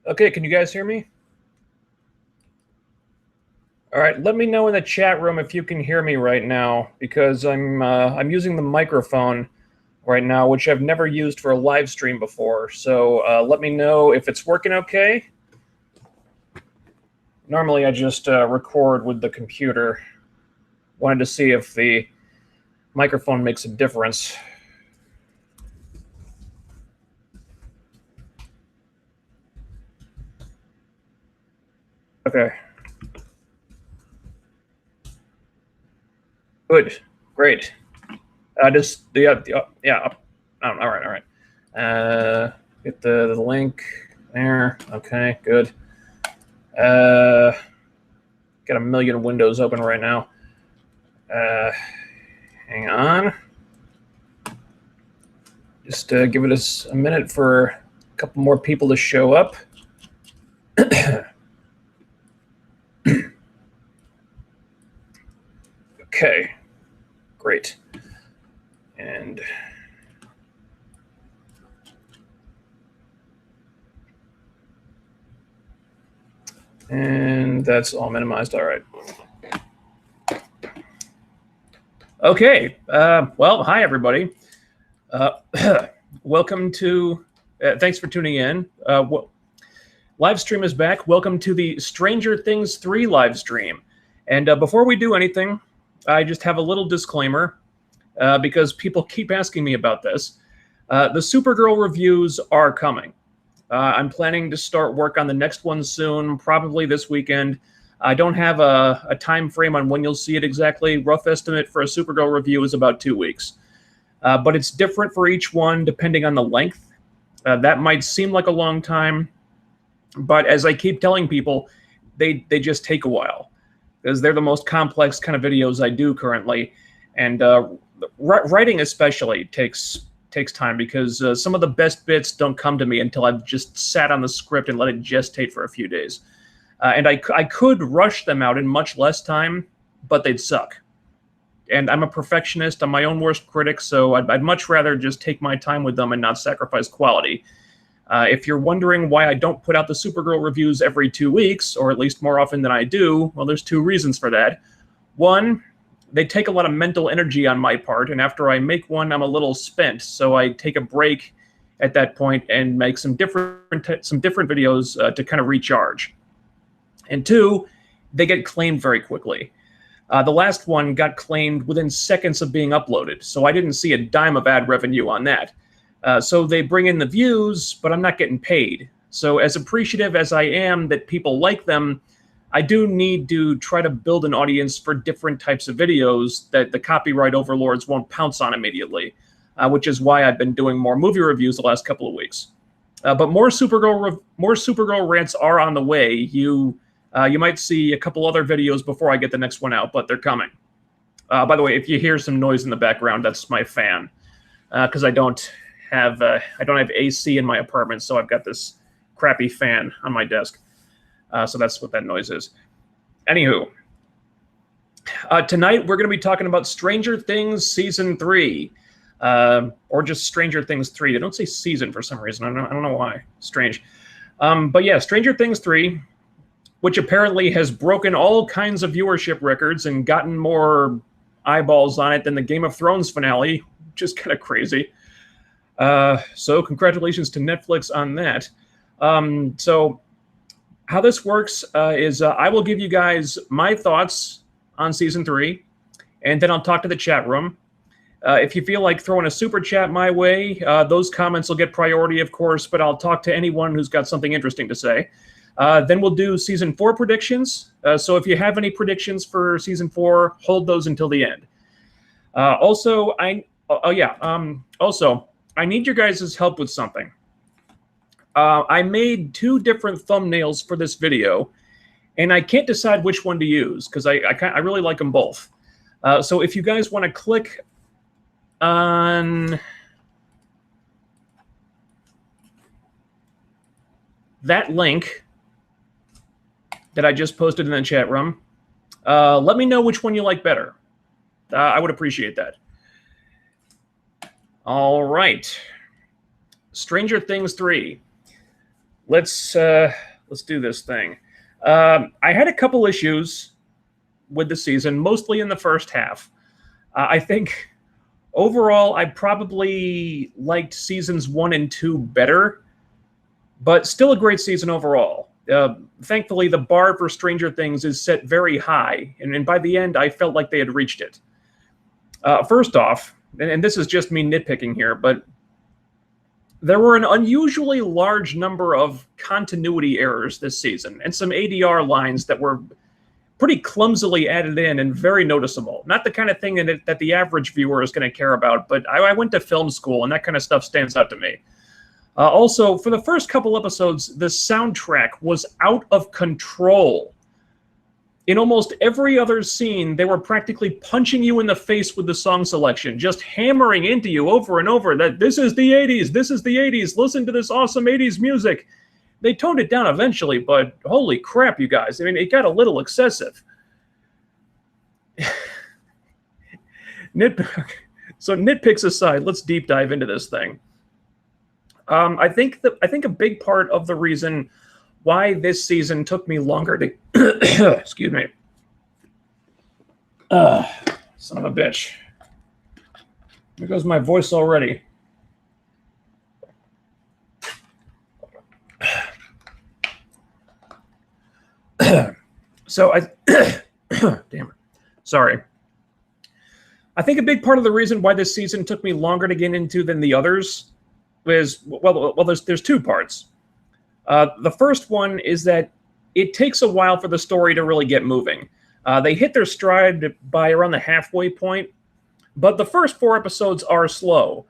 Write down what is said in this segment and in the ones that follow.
Okay, can you guys hear me? All right, let me know in the chat room if you can hear me right now, because I'm using the microphone right now, which I've never used for a live stream before. So let me know if it's working okay. Normally I just record with the computer. Wanted to see if the microphone makes a difference. Okay. Good. Great. Yeah. All right. Get the link there. Okay. Good. Got a million windows open right now. Hang on. Just give it a minute for a couple more people to show up. Okay. Great. And that's all minimized. All right. Okay. Well, hi, everybody. Welcome to, thanks for tuning in. Live stream is back. Welcome to the Stranger Things 3 live stream. And before we do anything, I just have a little disclaimer because people keep asking me about this. The Supergirl reviews are coming. I'm planning to start work on the next one soon, probably this weekend. I don't have a time frame on when you'll see it exactly. Rough estimate for a Supergirl review is about 2 weeks. But it's different for each one depending on the length. That might seem like a long time, but as I keep telling people, they just take a while because they're the most complex kind of videos I do currently. And writing especially takes time because some of the best bits don't come to me until I've just sat on the script and let it gestate for a few days. And I could rush them out in much less time, but they'd suck. And I'm a perfectionist. I'm my own worst critic, so I'd much rather just take my time with them and not sacrifice quality. If you're wondering why I don't put out the Supergirl reviews every 2 weeks, or at least more often than I do, well, there's 2 reasons for that. One, they take a lot of mental energy on my part, and after I make one, I'm a little spent, so I take a break at that point and make some different videos to kind of recharge. And 2, they get claimed very quickly. The last one got claimed within seconds of being uploaded, so I didn't see a dime of ad revenue on that. So they bring in the views, but I'm not getting paid. So as appreciative as I am that people like them, I do need to try to build an audience for different types of videos that the copyright overlords won't pounce on immediately, which is why I've been doing more movie reviews the last couple of weeks. But more Supergirl rants are on the way. You might see a couple other videos before I get the next one out, but they're coming. By the way, if you hear some noise in the background, that's my fan, because I don't have AC in my apartment, so I've got this crappy fan on my desk. So that's what that noise is. Anywho, tonight we're going to be talking about Stranger Things Season 3. Or just Stranger Things 3. They don't say season for some reason. I don't know why. Strange. But yeah, Stranger Things 3, which apparently has broken all kinds of viewership records and gotten more eyeballs on it than the Game of Thrones finale, which is kind of crazy. So congratulations to Netflix on that. So how this works is I will give you guys my thoughts on Season 3, and then I'll talk to the chat room. If you feel like throwing a super chat my way, those comments will get priority, of course, but I'll talk to anyone who's got something interesting to say. Then we'll do Season 4 predictions. So if you have any predictions for Season 4, hold those until the end. Also, I need your guys' help with something. I made 2 different thumbnails for this video, and I can't decide which one to use because I really like them both. So if you guys want to click on that link that I just posted in the chat room, let me know which one you like better. I would appreciate that. All right. Stranger Things 3. let's do this thing. I had a couple issues with the season, mostly in the first half. I think overall, I probably liked seasons 1 and 2 better, but still a great season overall. Thankfully, the bar for Stranger Things is set very high, and by the end, I felt like they had reached it. First off, and this is just me nitpicking here, but there were an unusually large number of continuity errors this season, and some ADR lines that were pretty clumsily added in and very noticeable. Not the kind of thing that the average viewer is going to care about, but I went to film school, and that kind of stuff stands out to me. Also, for the first couple episodes, the soundtrack was out of control. In almost every other scene, they were practically punching you in the face with the song selection, just hammering into you over and over that this is the 80s, this is the 80s, listen to this awesome 80s music. They toned it down eventually, but holy crap, you guys. I mean, it got a little excessive. So nitpicks aside, let's deep dive into this thing. I think a big part of the reason why this season took me longer to excuse me. Son of a bitch. There goes my voice already. So damn it. Sorry. I think a big part of the reason why this season took me longer to get into than the others is, well, there's two parts. The first one is that it takes a while for the story to really get moving. They hit their stride by around the halfway point, but the first 4 episodes are slow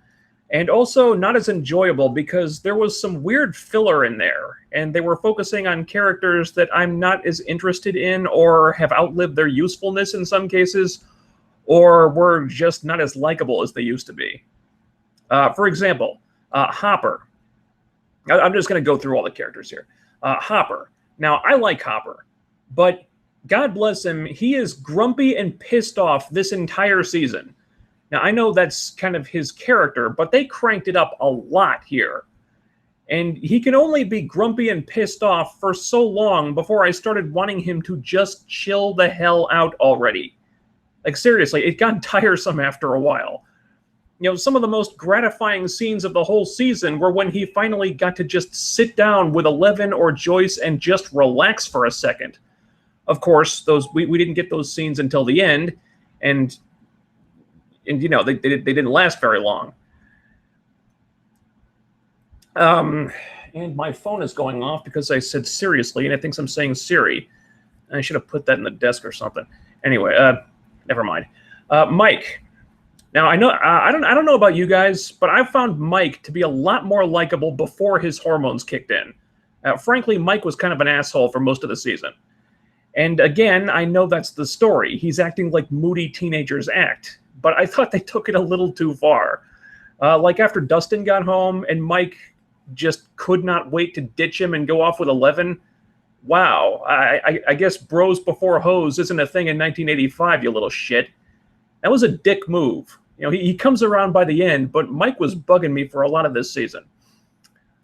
and also not as enjoyable because there was some weird filler in there, and they were focusing on characters that I'm not as interested in or have outlived their usefulness in some cases, or were just not as likable as they used to be. For example, Hopper. I'm just going to go through all the characters here. Hopper. Now, I like Hopper, but God bless him, he is grumpy and pissed off this entire season. Now, I know that's kind of his character, but they cranked it up a lot here. And he can only be grumpy and pissed off for so long before I started wanting him to just chill the hell out already. Like, seriously, it got tiresome after a while. You know, some of the most gratifying scenes of the whole season were when he finally got to just sit down with Eleven or Joyce and just relax for a second. Of course, we didn't get those scenes until the end, and you know, they didn't last very long. And my phone is going off because I said seriously, and it thinks I'm saying Siri. I should have put that in the desk or something. Anyway, never mind. Mike. Now, I know I don't know about you guys, but I found Mike to be a lot more likable before his hormones kicked in. Frankly, Mike was kind of an asshole for most of the season. And again, I know that's the story. He's acting like moody teenagers act. But I thought they took it a little too far. Like after Dustin got home and Mike just could not wait to ditch him and go off with 11. Wow, I guess bros before hoes isn't a thing in 1985, you little shit. That was a dick move. You know, he comes around by the end, but Mike was bugging me for a lot of this season.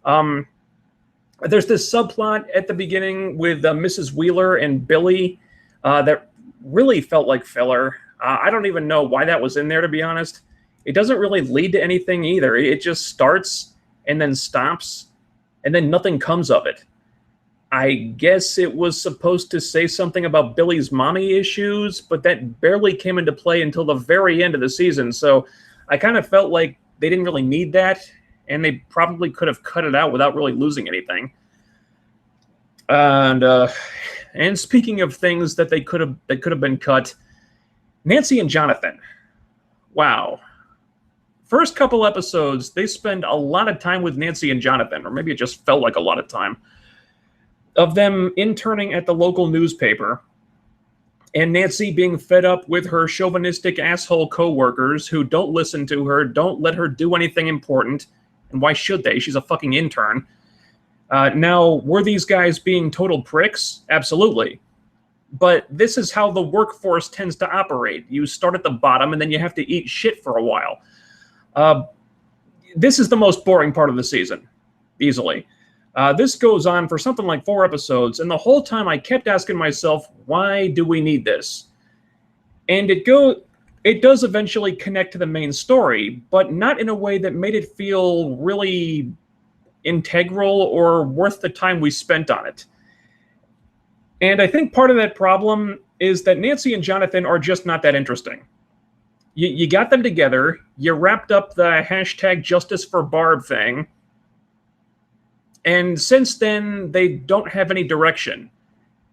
There's this subplot at the beginning with Mrs. Wheeler and Billy that really felt like filler. I don't even know why that was in there, to be honest. It doesn't really lead to anything either. It just starts and then stops, and then nothing comes of it. I guess it was supposed to say something about Billy's mommy issues, but that barely came into play until the very end of the season. So I kind of felt like they didn't really need that, and they probably could have cut it out without really losing anything. And speaking of things that they could have been cut, Nancy and Jonathan. Wow. First couple episodes, they spend a lot of time with Nancy and Jonathan, or maybe it just felt like a lot of time, of them interning at the local newspaper, and Nancy being fed up with her chauvinistic asshole coworkers who don't listen to her, don't let her do anything important, and why should they? She's a fucking intern. Now, were these guys being total pricks? Absolutely. But this is how the workforce tends to operate. You start at the bottom, and then you have to eat shit for a while. This is the most boring part of the season, easily. This goes on for something like 4 episodes, and the whole time I kept asking myself, why do we need this? And it does eventually connect to the main story, but not in a way that made it feel really integral or worth the time we spent on it. And I think part of that problem is that Nancy and Jonathan are just not that interesting. You got them together, you wrapped up the hashtag Justice for Barb thing, and since then, they don't have any direction,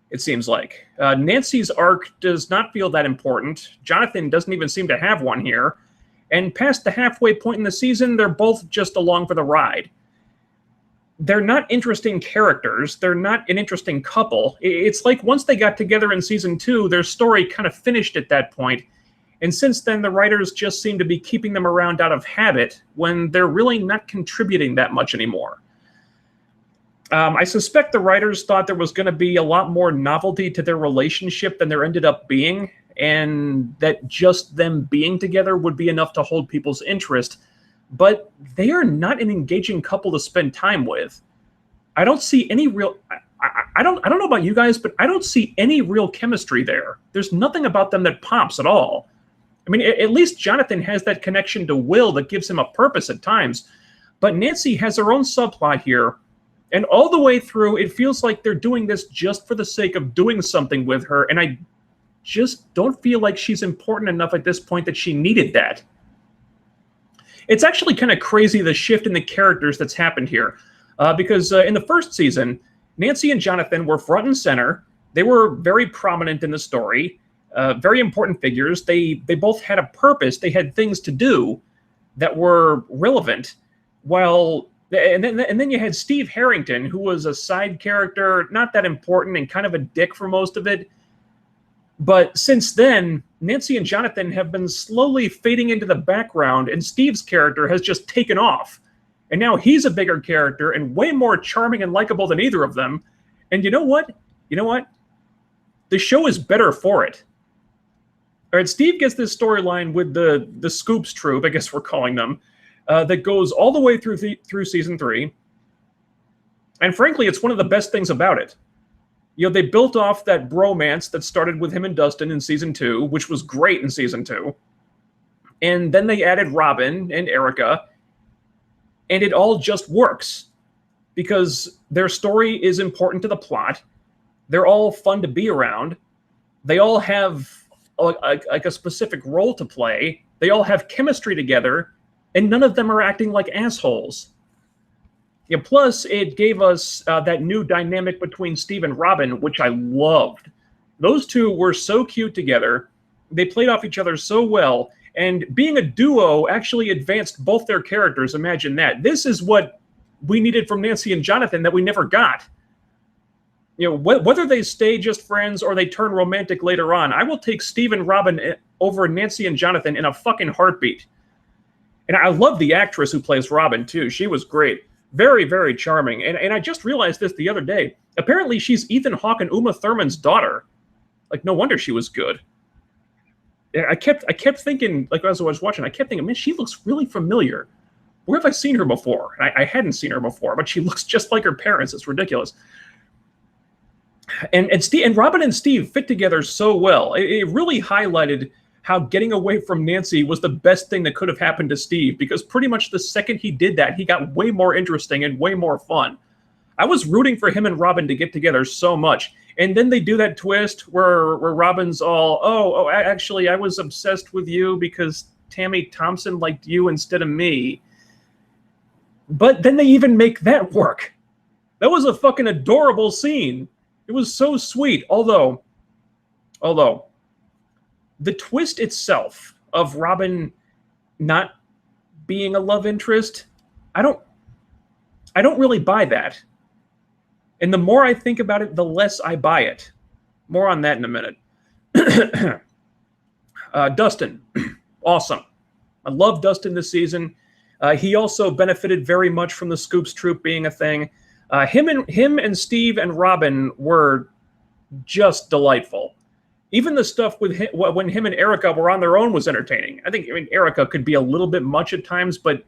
it seems like. Nancy's arc does not feel that important. Jonathan doesn't even seem to have one here. And past the halfway point in the season, they're both just along for the ride. They're not interesting characters. They're not an interesting couple. It's like once they got together in season 2, their story kind of finished at that point. And since then, the writers just seem to be keeping them around out of habit when they're really not contributing that much anymore. I suspect the writers thought there was going to be a lot more novelty to their relationship than there ended up being, and that just them being together would be enough to hold people's interest. But they are not an engaging couple to spend time with. I don't see any real... I don't know about you guys, but I don't see any real chemistry there. There's nothing about them that pops at all. I mean, at least Jonathan has that connection to Will that gives him a purpose at times. But Nancy has her own subplot here, and all the way through, it feels like they're doing this just for the sake of doing something with her, and I just don't feel like she's important enough at this point that she needed that. It's actually kind of crazy, the shift in the characters that's happened here. Because in the first season, Nancy and Jonathan were front and center. They were very prominent in the story, very important figures. They both had a purpose. They had things to do that were relevant. And then you had Steve Harrington, who was a side character, not that important and kind of a dick for most of it. But since then, Nancy and Jonathan have been slowly fading into the background, and Steve's character has just taken off. And now he's a bigger character and way more charming and likable than either of them. And you know what? The show is better for it. All right, Steve gets this storyline with the Scoops troop, I guess we're calling them, that goes all the way through season 3. And frankly, it's one of the best things about it. You know, they built off that bromance that started with him and Dustin in season 2, which was great in season 2. And then they added Robin and Erica, and it all just works because their story is important to the plot. They're all fun to be around. They all have like a specific role to play. They all have chemistry together, and none of them are acting like assholes. Yeah, plus, it gave us that new dynamic between Steve and Robin, which I loved. Those two were so cute together. They played off each other so well. And being a duo actually advanced both their characters. Imagine that. This is what we needed from Nancy and Jonathan that we never got. You know, whether they stay just friends or they turn romantic later on, I will take Steve and Robin over Nancy and Jonathan in a fucking heartbeat. And I love the actress who plays Robin, too. She was great. Very, very charming. And I just realized this the other day. Apparently, she's Ethan Hawke and Uma Thurman's daughter. Like, no wonder she was good. I kept thinking, like as I was watching, I kept thinking, man, she looks really familiar. Where have I seen her before? I hadn't seen her before, but she looks just like her parents. It's ridiculous. And Robin and Steve fit together so well. It really highlighted how getting away from Nancy was the best thing that could have happened to Steve, because pretty much the second he did that, he got way more interesting and way more fun. I was rooting for him and Robin to get together so much. And then they do that twist where Robin's all, actually, I was obsessed with you because Tammy Thompson liked you instead of me. But then they even make that work. That was a fucking adorable scene. It was so sweet. Although, the twist itself of Robin not being a love interest, I don't really buy that. And the more I think about it, the less I buy it. More on that in a minute. Dustin, awesome. I love Dustin this season. He also benefited very much from the Scoops troop being a thing. Him and Steve and Robin were just delightful. Even the stuff with him, when him and Erica were on their own was entertaining. I mean, Erica could be a little bit much at times, but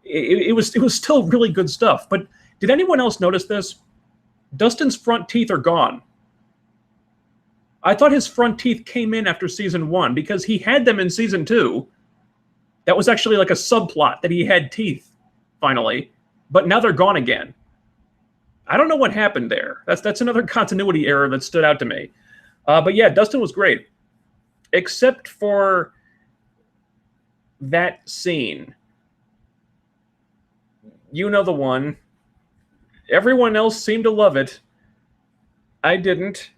it was still really good stuff. But Did anyone else notice this? Dustin's front teeth are gone. I thought his front teeth came in after season 1 because he had them in season 2. That was actually like a subplot that he had teeth, finally. But now they're gone again. I don't know what happened there. That's another continuity error that stood out to me. But yeah, Dustin was great. Except for that scene. You know the one. Everyone else seemed to love it. I didn't.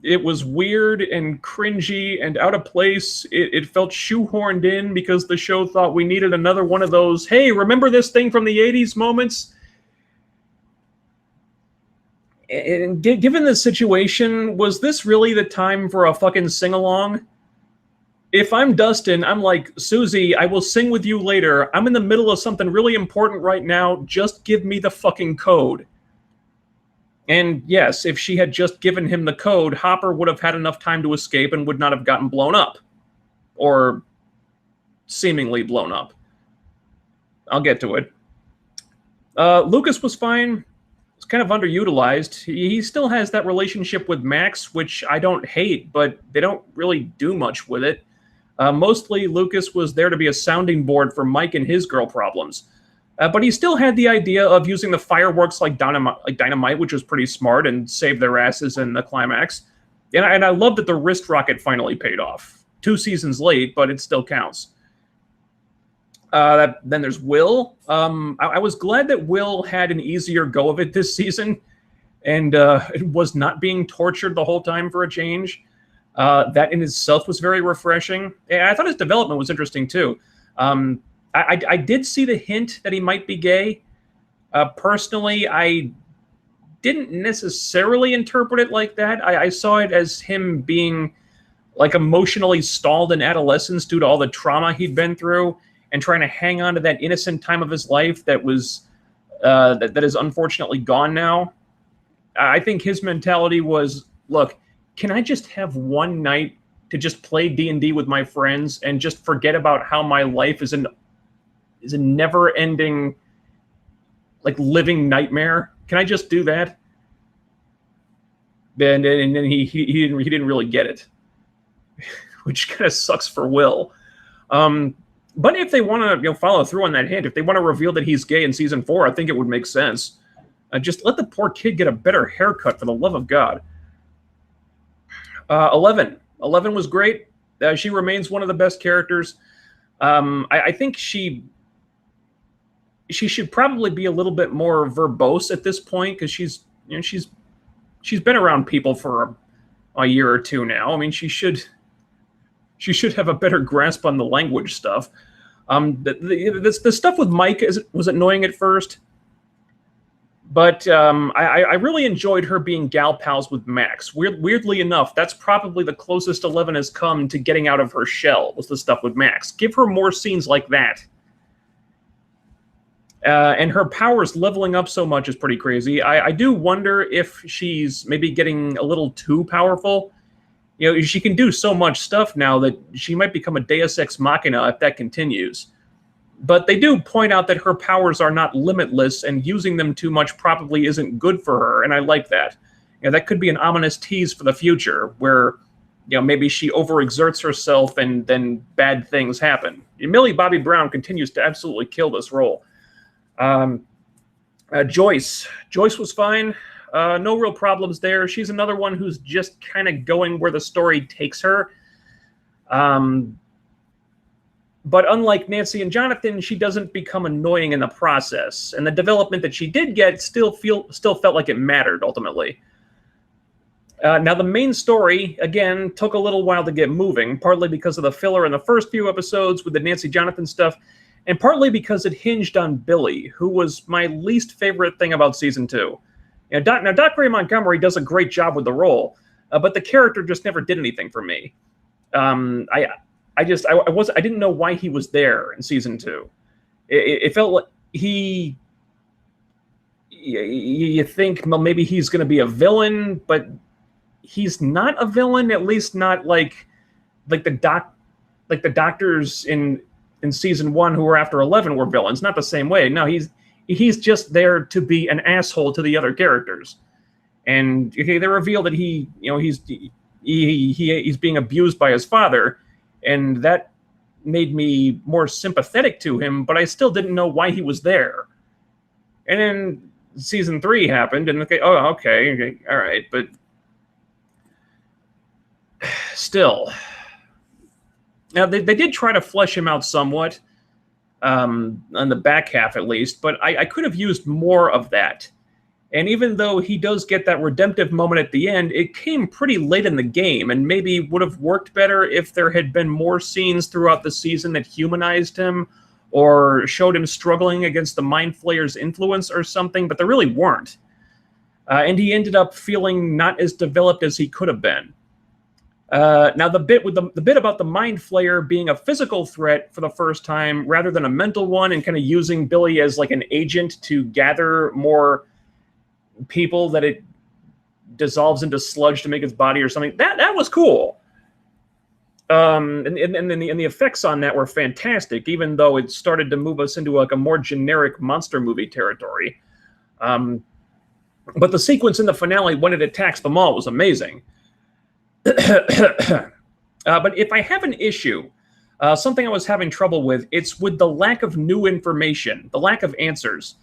It was weird and cringy and out of place. It felt shoehorned in because the show thought we needed another one of those, hey, remember this thing from the 80s moments? And given the situation, was this really the time for a fucking sing-along? If I'm Dustin, I'm like, Susie, I will sing with you later. I'm in the middle of something really important right now. Just give me the fucking code. And yes, if she had just given him the code, Hopper would have had enough time to escape and would not have gotten blown up. Or seemingly blown up. I'll get to it. Lucas was fine. It's kind of underutilized. He still has that relationship with Max, which I don't hate, but they don't really do much with it. Mostly, Lucas was there to be a sounding board for Mike and his girl problems. But he still had the idea of using the fireworks like dynamite, which was pretty smart and saved their asses in the climax. And I love that the wrist rocket finally paid off. 2 seasons late, but it still counts. Then there's Will. I was glad that Will had an easier go of it this season and it was not being tortured the whole time for a change. That in itself was very refreshing. And I thought his development was interesting too. I did see the hint that he might be gay. Personally, I didn't necessarily interpret it like that. I saw it as him being like emotionally stalled in adolescence due to all the trauma he'd been through and trying to hang on to that innocent time of his life that was that is unfortunately gone now. I think his mentality was, look, can I just have one night to just play D&D with my friends and just forget about how my life is a never-ending, like, living nightmare? Can I just do that? And then he didn't really get it, which kind of sucks for Will. But if they want to follow through on that hint, if they want to reveal that he's gay in season 4, I think it would make sense. Just let the poor kid get a better haircut, for the love of God. 11 was great. She remains one of the best characters. I think she should probably be a little bit more verbose at this point because she's been around people for a year or two now. I mean, she should have a better grasp on the language stuff. The stuff with Mike was annoying at first, but I really enjoyed her being gal pals with Max. Weirdly enough, that's probably the closest 11 has come to getting out of her shell, was the stuff with Max. Give her more scenes like that. And her powers leveling up so much is pretty crazy. I do wonder if she's maybe getting a little too powerful. She can do so much stuff now that she might become a Deus Ex Machina if that continues. But they do point out that her powers are not limitless, and using them too much probably isn't good for her, and I like that. That could be an ominous tease for the future, where maybe she overexerts herself and then bad things happen. Millie Bobby Brown continues to absolutely kill this role. Joyce was fine. No real problems there. She's another one who's just kind of going where the story takes her. But unlike Nancy and Jonathan, she doesn't become annoying in the process. And the development that she did get still felt like it mattered, ultimately. Now, the main story, again, took a little while to get moving, partly because of the filler in the first few episodes with the Nancy Jonathan stuff, and partly because it hinged on Billy, who was my least favorite thing about Season 2. Doc Ray Montgomery does a great job with the role, but the character just never did anything for me. I didn't know why he was there in Season 2. It felt like you think, well, maybe he's going to be a villain, but he's not a villain, at least not like the doctors in Season 1 who were after 11 were villains. Not the same way. No, he's he's just there to be an asshole to the other characters. And okay, they reveal that he's being abused by his father, and that made me more sympathetic to him, but I still didn't know why he was there. And then season 3 happened, and okay, all right, but still. Now, they did try to flesh him out somewhat, on the back half at least, but I could have used more of that. And even though he does get that redemptive moment at the end, it came pretty late in the game, and maybe would have worked better if there had been more scenes throughout the season that humanized him, or showed him struggling against the Mind Flayer's influence or something, but there really weren't. And he ended up feeling not as developed as he could have been. Now, the bit about the Mind Flayer being a physical threat for the first time rather than a mental one, and kind of using Billy as like an agent to gather more people that it dissolves into sludge to make its body or something, that was cool. And the effects on that were fantastic, even though it started to move us into like a more generic monster movie territory. But the sequence in the finale when it attacks the mall was amazing. But if I have an issue, something I was having trouble with, it's with the lack of new information, the lack of answers,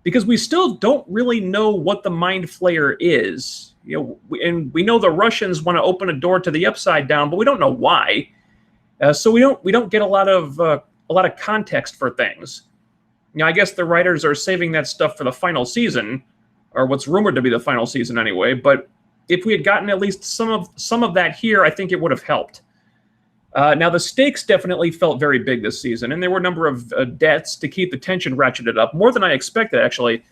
because we still don't really know what the Mind Flayer is. And we know the Russians want to open a door to the Upside Down, but we don't know why. So we don't get a lot of context for things. I guess the writers are saving that stuff for the final season, or what's rumored to be the final season anyway. But if we had gotten at least some of that here, I think it would have helped. Now, the stakes definitely felt very big this season, and there were a number of deaths to keep the tension ratcheted up, more than I expected, actually.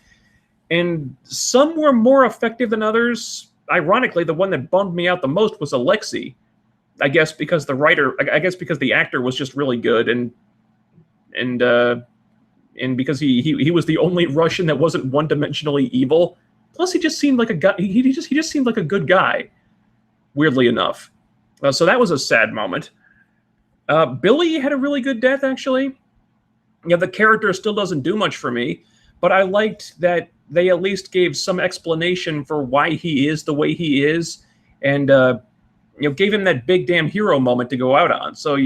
And some were more effective than others. Ironically, the one that bummed me out the most was Alexei. I guess because the actor was just really good, and because he was the only Russian that wasn't one-dimensionally evil. Plus, he just seemed like a guy. He just seemed like a good guy, weirdly enough. So that was a sad moment. Billy had a really good death, actually. The character still doesn't do much for me, but I liked that they at least gave some explanation for why he is the way he is, and gave him that big damn hero moment to go out on. So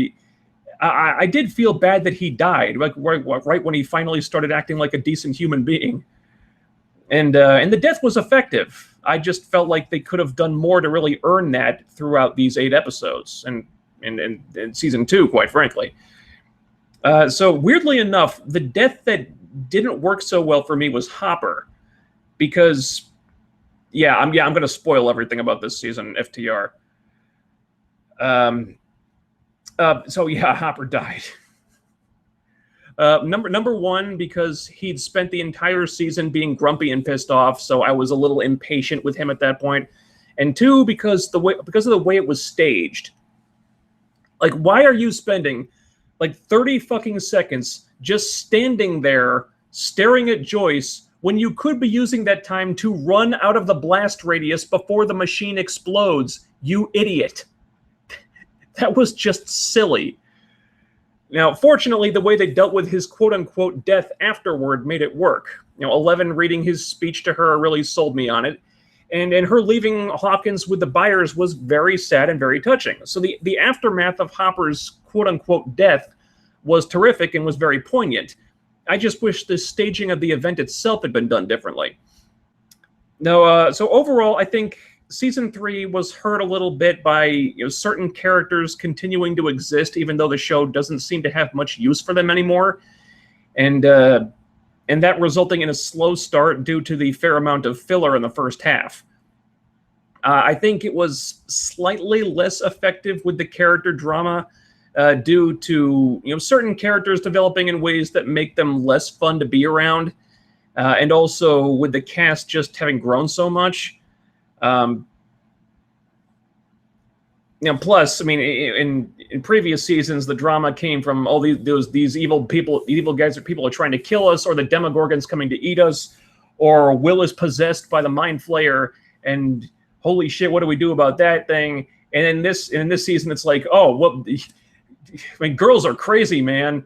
I did feel bad that he died, like right when he finally started acting like a decent human being. And the death was effective. I just felt like they could have done more to really earn that throughout these 8 episodes, and season 2, quite frankly. So weirdly enough, the death that didn't work so well for me was Hopper, because I'm going to spoil everything about this season, FTR. Hopper died. Number one, because he'd spent the entire season being grumpy and pissed off, so I was a little impatient with him at that point. And 2, because of the way it was staged. Like, why are you spending like 30 fucking seconds just standing there staring at Joyce when you could be using that time to run out of the blast radius before the machine explodes, you idiot? That was just silly. Now, fortunately, the way they dealt with his quote-unquote death afterward made it work. 11 reading his speech to her really sold me on it. And her leaving Hawkins with the buyers was very sad and very touching. So the aftermath of Hopper's quote-unquote death was terrific and was very poignant. I just wish the staging of the event itself had been done differently. Now, so overall, I think Season 3 was hurt a little bit by certain characters continuing to exist, even though the show doesn't seem to have much use for them anymore. And that resulting in a slow start due to the fair amount of filler in the first half. I think it was slightly less effective with the character drama due to certain characters developing in ways that make them less fun to be around, and also with the cast just having grown so much. Plus, I mean, in previous seasons, the drama came from all these evil people, evil guys, or people are trying to kill us, or the Demogorgon's coming to eat us, or Will is possessed by the Mind Flayer, and holy shit, what do we do about that thing? And in this season, it's like, oh, what? I mean, girls are crazy, man.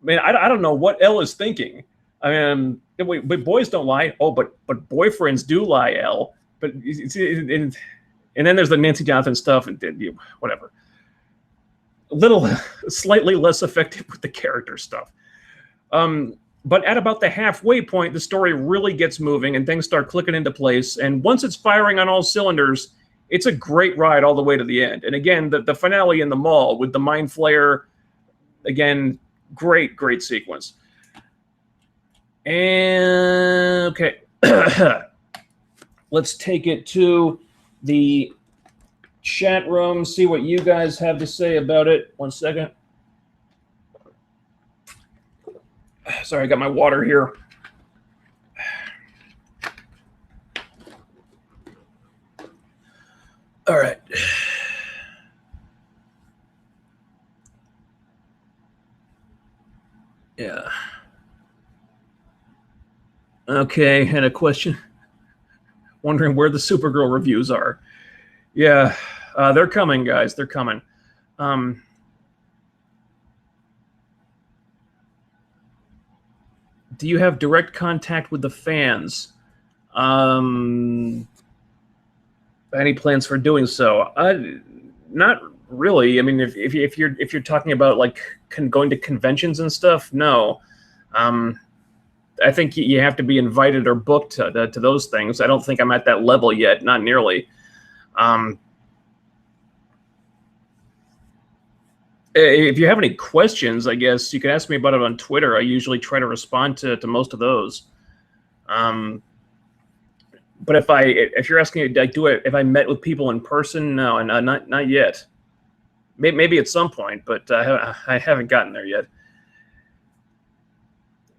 Man, I don't know what Elle is thinking. I mean, Wait, but boys don't lie. Oh, but boyfriends do lie, Elle. But and then there's the Nancy Jonathan stuff and whatever. A little slightly less effective with the character stuff. But at about the halfway point, the story really gets moving and things start clicking into place. And once it's firing on all cylinders, it's a great ride all the way to the end. And again, the finale in the mall with the Mind Flayer, again, great sequence. And okay, let's take it to the chat room, see what you guys have to say about it. 1 second. Sorry, I got my water here. All right. Yeah. Okay, had a question. Wondering where the Supergirl reviews are. Yeah, they're coming, guys. They're coming. Do you have direct contact with the fans? Any plans for doing so? Not really. I mean, if you're talking about like going to conventions and stuff, no. I think you have to be invited or booked to those things. I don't think I'm at that level yet. Not nearly. If you have any questions, I guess you can ask me about it on Twitter. I usually try to respond to most of those. But if you're asking, like, if I met with people in person, no, not yet. Maybe at some point, but I haven't gotten there yet.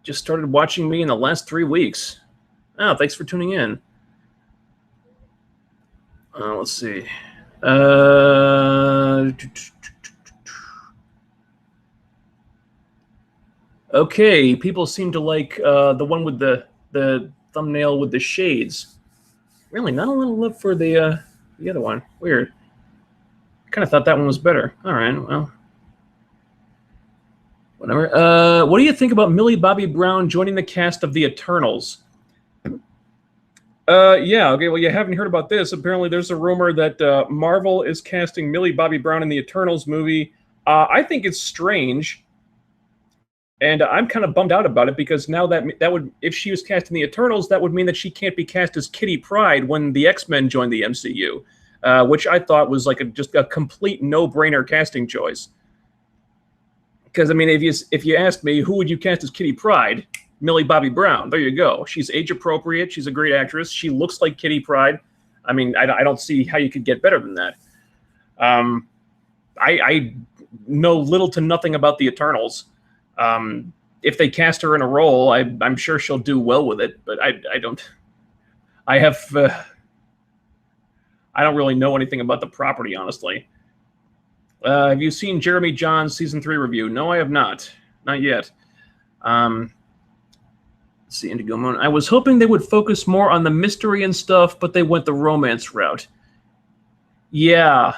Just started watching me in the last 3 weeks. Oh, thanks for tuning in. Let's see. Okay, people seem to like the one with the thumbnail with the shades. Really, not a lot of love for the other one. Weird. I kind of thought that one was better. All right, well, whatever. What do you think about Millie Bobby Brown joining the cast of The Eternals? Yeah, okay, well, you haven't heard about this. Apparently, there's a rumor that Marvel is casting Millie Bobby Brown in the Eternals movie. I think it's strange. And I'm kind of bummed out about it because now that would, if she was cast in the Eternals, that would mean that she can't be cast as Kitty Pryde when the X-Men joined the MCU, which I thought was like just a complete no-brainer casting choice. Because I mean, if you asked me who would you cast as Kitty Pryde, Millie Bobby Brown. There you go. She's age appropriate. She's a great actress. She looks like Kitty Pryde. I mean, I don't see how you could get better than that. I know little to nothing about the Eternals. If they cast her in a role, I'm sure she'll do well with it, but I don't really know anything about the property, honestly. Have you seen Jeremy John's season 3 review? No, I have not yet. Let's see, Indigo Moon. I was hoping they would focus more on the mystery and stuff, but they went the romance route. Yeah.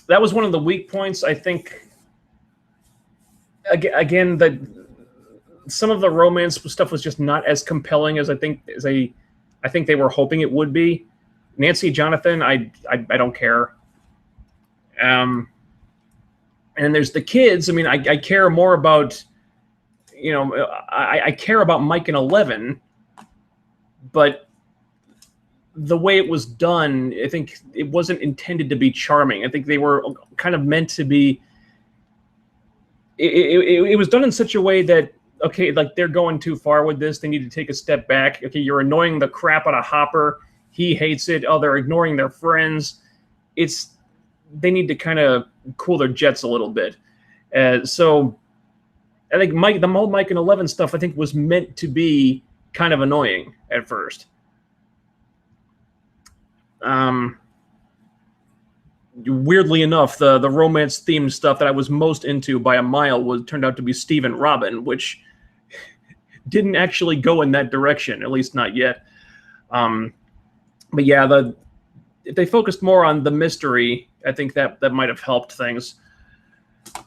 That was one of the weak points, I think. Again, that some of the romance stuff was just not as compelling as I think they were hoping it would be. Nancy Jonathan, I don't care. And there's the kids. I mean, I care more about, I care about Mike and Eleven, but the way it was done, I think it wasn't intended to be charming. I think they were kind of meant to be. It was done in such a way that, okay, like they're going too far with this. They need to take a step back. Okay, you're annoying the crap out of Hopper. He hates it. Oh, they're ignoring their friends. They need to kind of cool their jets a little bit. So I think the whole Mike and Eleven stuff, I think, was meant to be kind of annoying at first. Weirdly enough, the romance themed stuff that I was most into by a mile turned out to be Steve and Robin, which didn't actually go in that direction, at least not yet. But yeah, if they focused more on the mystery, I think that might have helped things.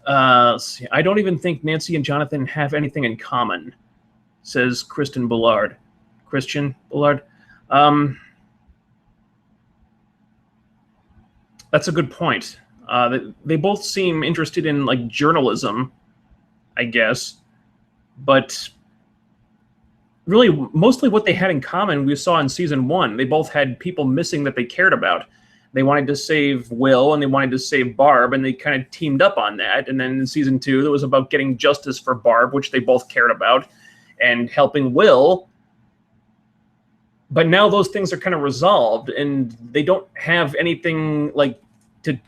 Let's see. I don't even think Nancy and Jonathan have anything in common, says Christian Bullard. That's a good point. They both seem interested in like journalism, I guess, but really mostly what they had in common we saw in season 1. They both had people missing that they cared about. They wanted to save Will and they wanted to save Barb, and they kind of teamed up on that. And then in season 2, it was about getting justice for Barb, which they both cared about, and helping Will. But now those things are kind of resolved, and they don't have anything like to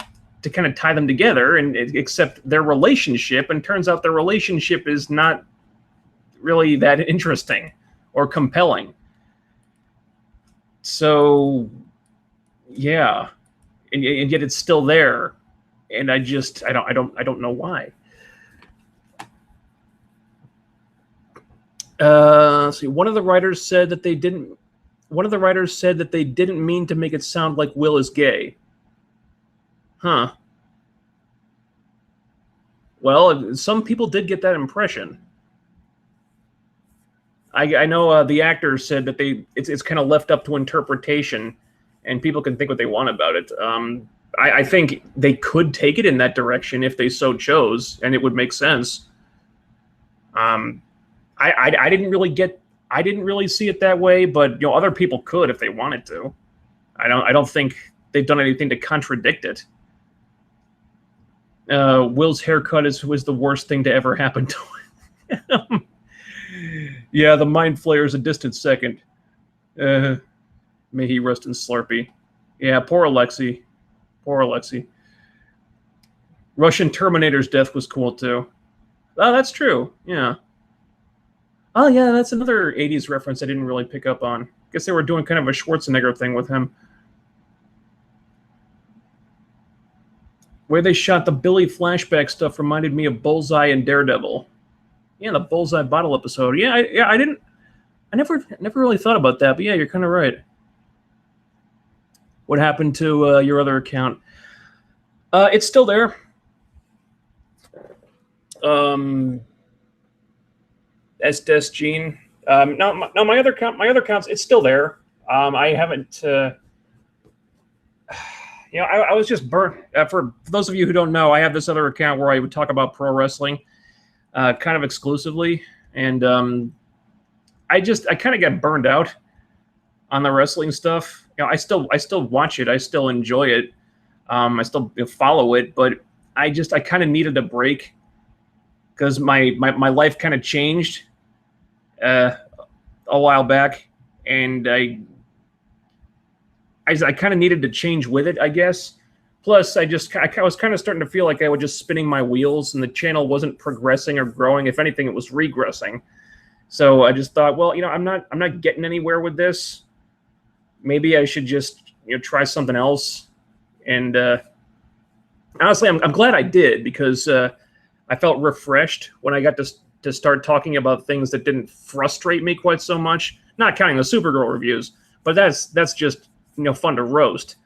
kind of tie them together, and except their relationship. And turns out their relationship is not really that interesting or compelling. So, yeah, and yet it's still there, and I don't know why. Let's see. One of the writers said that they didn't mean to make it sound like Will is gay. Huh. Well, some people did get that impression. I know the actor said that it's kind of left up to interpretation, and people can think what they want about it. I think they could take it in that direction if they so chose, and it would make sense. I didn't really see it that way, but other people could if they wanted to. I don't think they've done anything to contradict it. Will's haircut was the worst thing to ever happen to him. Yeah, the Mind Flayer is a distant second. May he rest in Slurpee. Yeah, poor Alexei. Russian Terminator's death was cool too. Oh, that's true. Yeah. Oh, yeah, that's another 80s reference I didn't really pick up on. Guess they were doing kind of a Schwarzenegger thing with him. Where they shot the Billy flashback stuff reminded me of Bullseye and Daredevil. Yeah, the Bullseye bottle episode. I never really thought about that, but yeah, you're kind of right. What happened to your other account? It's still there. S Gene. No, my other accounts, it's still there. I haven't. I was just burnt. For those of you who don't know, I have this other account where I would talk about pro wrestling, kind of exclusively, and I kind of got burned out on the wrestling stuff. I still watch it. I still enjoy it. I still follow it, but I kind of needed a break because my life kind of changed a while back, and I kind of needed to change with it, I guess. Plus, I was kind of starting to feel like I was just spinning my wheels, and the channel wasn't progressing or growing. If anything, it was regressing. So I just thought, well, I'm not getting anywhere with this. Maybe I should just try something else. And honestly, I'm glad I did, because I felt refreshed when I got to start talking about things that didn't frustrate me quite so much. Not counting the Supergirl reviews, but that's just fun to roast.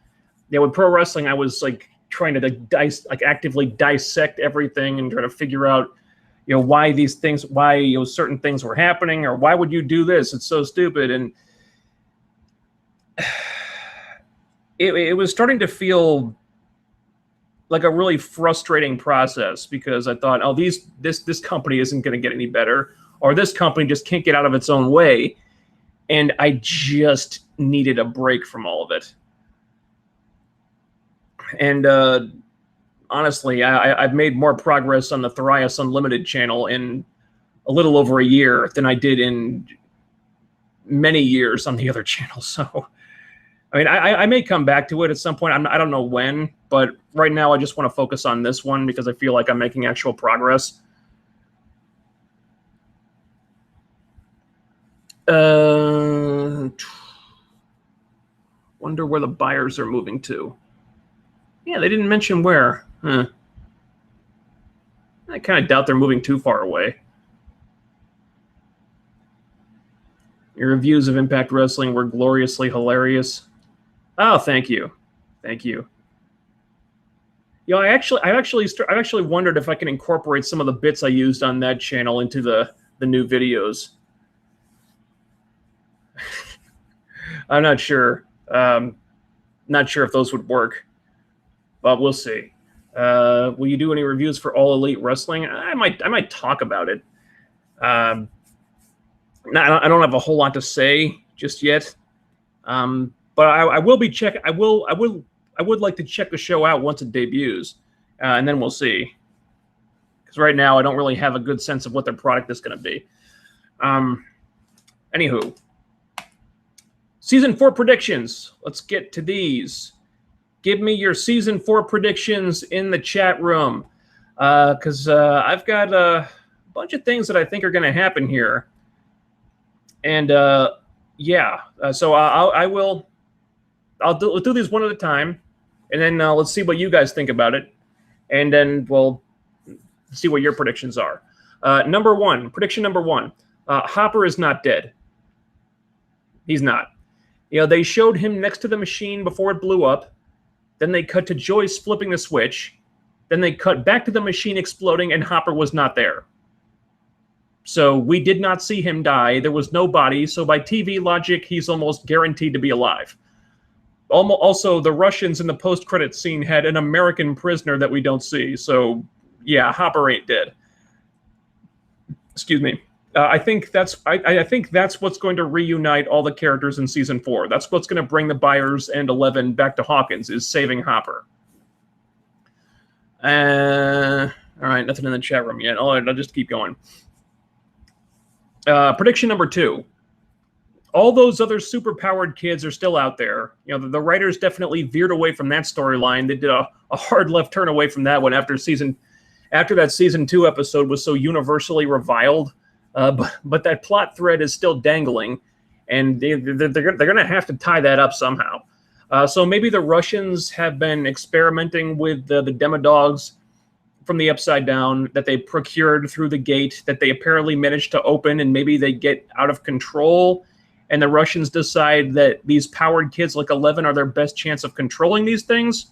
With pro wrestling, I was like trying to actively dissect everything and try to figure out why certain things were happening, or why would you do this? It's so stupid. And it was starting to feel like a really frustrating process, because I thought, oh, this company isn't going to get any better, or this company just can't get out of its own way. And I just needed a break from all of it. And honestly, I've made more progress on the Thorias Unlimited channel in a little over a year than I did in many years on the other channel. So, I mean, I may come back to it at some point. I don't know when, but right now I just want to focus on this one because I feel like I'm making actual progress. Wonder where the buyers are moving to. Yeah, they didn't mention where. Huh. I kind of doubt they're moving too far away. Your reviews of Impact Wrestling were gloriously hilarious. Oh, thank you. Thank you. You know, I actually wondered if I can incorporate some of the bits I used on that channel into the new videos. I'm not sure. Not sure if those would work, but we'll see. Will you do any reviews for All Elite Wrestling? I might talk about it. I don't have a whole lot to say just yet. But I will be check. I would like to check the show out once it debuts, and then we'll see. Because right now I don't really have a good sense of what their product is going to be. Anywho, season 4 predictions. Let's get to these. Give me your season 4 predictions in the chat room, because I've got a bunch of things that I think are going to happen here, and yeah. So I'll do these one at a time, and then let's see what you guys think about it, and then we'll see what your predictions are. Prediction number one: Hopper is not dead. He's not. You know, they showed him next to the machine before it blew up. Then they cut to Joyce flipping the switch. Then they cut back to the machine exploding, and Hopper was not there. So we did not see him die. There was no body. So by TV logic, he's almost guaranteed to be alive. Also, the Russians in the post-credit scene had an American prisoner that we don't see. So, yeah, Hopper ain't dead. Excuse me. I think that's what's going to reunite all the characters in season 4. That's what's going to bring the Byers and 11 back to Hawkins, is saving Hopper. All right, nothing in the chat room yet. I'll just keep going. Prediction number 2. All those other super-powered kids are still out there. You know, the writers definitely veered away from that storyline. They did a hard left turn away from that one after that season 2 episode was so universally reviled. But that plot thread is still dangling, and they're going to have to tie that up somehow. So maybe the Russians have been experimenting with the demodogs from the Upside Down that they procured through the gate that they apparently managed to open, and maybe they get out of control, and the Russians decide that these powered kids like 11 are their best chance of controlling these things.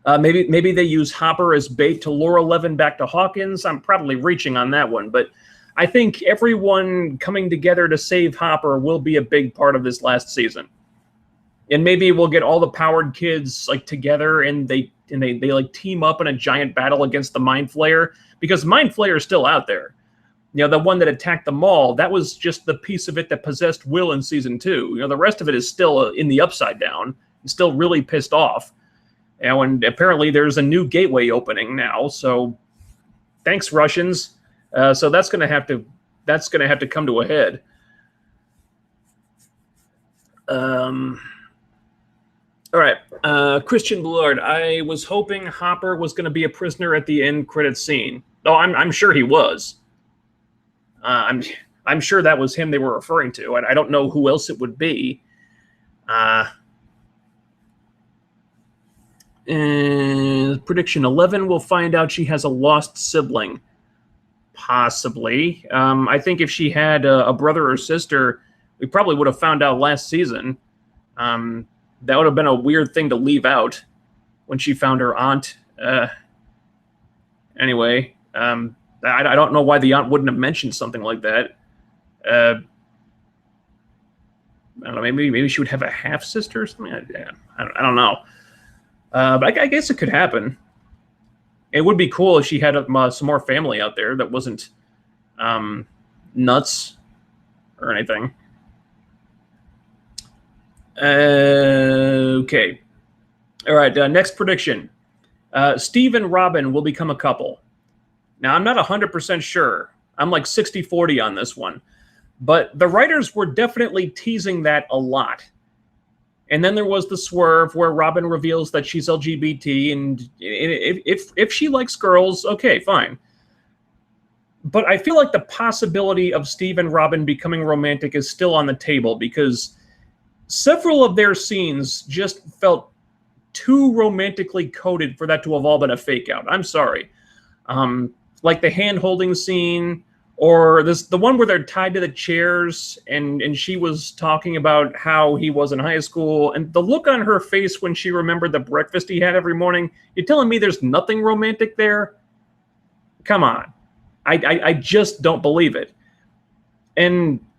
Maybe they use Hopper as bait to lure 11 back to Hawkins. I'm probably reaching on that one, but I think everyone coming together to save Hopper will be a big part of this last season. And maybe we'll get all the powered kids like together, and they like team up in a giant battle against the Mind Flayer, because Mind Flayer is still out there. You know, the one that attacked the mall, that was just the piece of it that possessed Will in season 2. You know, the rest of it is still in the Upside Down, and still really pissed off. You know, and apparently there's a new gateway opening now. So thanks, Russians. So that's going to have to come to a head. All right, Christian Blard. I was hoping Hopper was going to be a prisoner at the end credit scene. Oh, I'm sure he was. I'm sure that was him they were referring to. I don't know who else it would be. And prediction 11, we'll find out she has a lost sibling. Possibly. I think if she had a brother or sister, we probably would have found out last season. That would have been a weird thing to leave out when she found her aunt. Anyway, I don't know why the aunt wouldn't have mentioned something like that. I don't know. Maybe she would have a half sister or something. I don't know. But I guess it could happen. It would be cool if she had some more family out there that wasn't nuts or anything. Okay. All right. Next prediction. Steve and Robin will become a couple. Now, I'm not 100% sure. I'm like 60-40 on this one. But the writers were definitely teasing that a lot. And then there was the swerve where Robin reveals that she's LGBT, and if she likes girls, okay, fine. But I feel like the possibility of Steve and Robin becoming romantic is still on the table, because several of their scenes just felt too romantically coded for that to have all been a fake out. I'm sorry. Like the hand-holding scene, Or the one where they're tied to the chairs, and she was talking about how he was in high school, and the look on her face when she remembered the breakfast he had every morning. You're telling me there's nothing romantic there? Come on. I just don't believe it.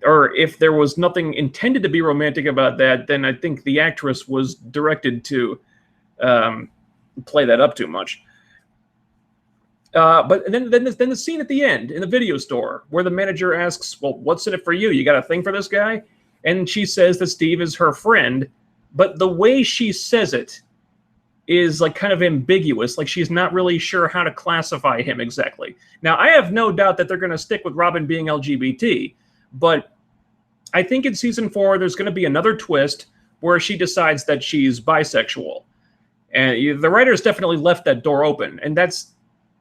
Or if there was nothing intended to be romantic about that, then I think the actress was directed to play that up too much. But then the scene at the end in the video store where the manager asks, well, what's in it for you? You got a thing for this guy? And she says that Steve is her friend, but the way she says it is like kind of ambiguous, like she's not really sure how to classify him exactly. Now, I have no doubt that they're going to stick with Robin being LGBT, but I think in season 4, there's going to be another twist where she decides that she's bisexual. And the writers definitely left that door open. And that's,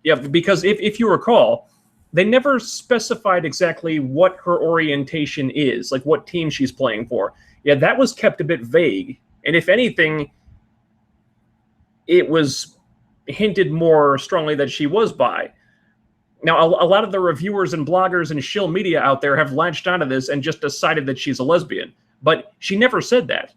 yeah, because if you recall, they never specified exactly what her orientation is, like what team she's playing for. Yeah, that was kept a bit vague. And if anything, it was hinted more strongly that she was bi. Now, a lot of the reviewers and bloggers and shill media out there have latched onto this and just decided that she's a lesbian. But she never said that.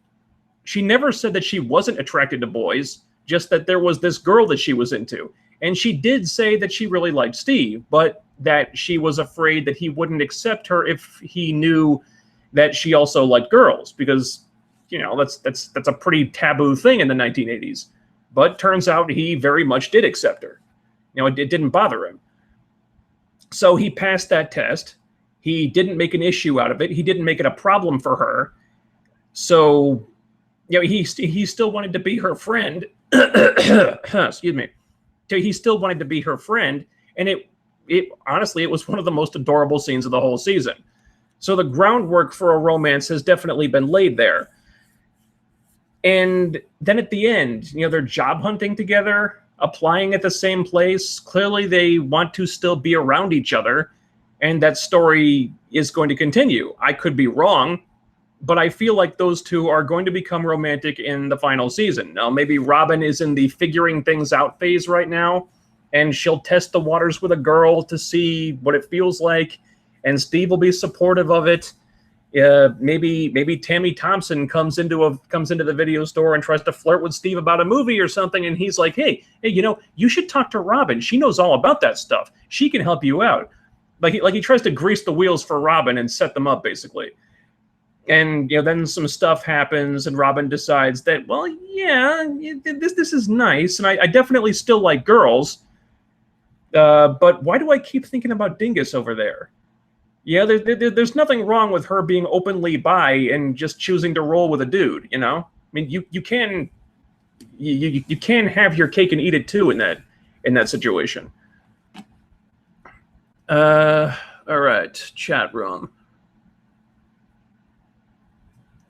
She never said that she wasn't attracted to boys, just that there was this girl that she was into. And she did say that she really liked Steve, but that she was afraid that he wouldn't accept her if he knew that she also liked girls, because, you know, that's a pretty taboo thing in the 1980s. But turns out he very much did accept her. You know, it didn't bother him. So he passed that test. He didn't make an issue out of it. He didn't make it a problem for her. So, you know, he still wanted to be her friend. Excuse me. He still wanted to be her friend, and it honestly, it was one of the most adorable scenes of the whole season. So the groundwork for a romance has definitely been laid there. And then at the end, you know, they're job hunting together, applying at the same place. Clearly they want to still be around each other, and that story is going to continue. I could be wrong, but I feel like those two are going to become romantic in the final season. Now, maybe Robin is in the figuring things out phase right now, and she'll test the waters with a girl to see what it feels like, and Steve will be supportive of it. Maybe Tammy Thompson comes into the video store and tries to flirt with Steve about a movie or something, and he's like, hey, you know, you should talk to Robin. She knows all about that stuff. She can help you out. Like he tries to grease the wheels for Robin and set them up, basically. And, you know, then some stuff happens, and Robin decides that, well, yeah, this is nice, and I definitely still like girls. But why do I keep thinking about Dingus over there? Yeah, there's nothing wrong with her being openly bi and just choosing to roll with a dude, you know? I mean, you can have your cake and eat it too in that situation. All right, chat room.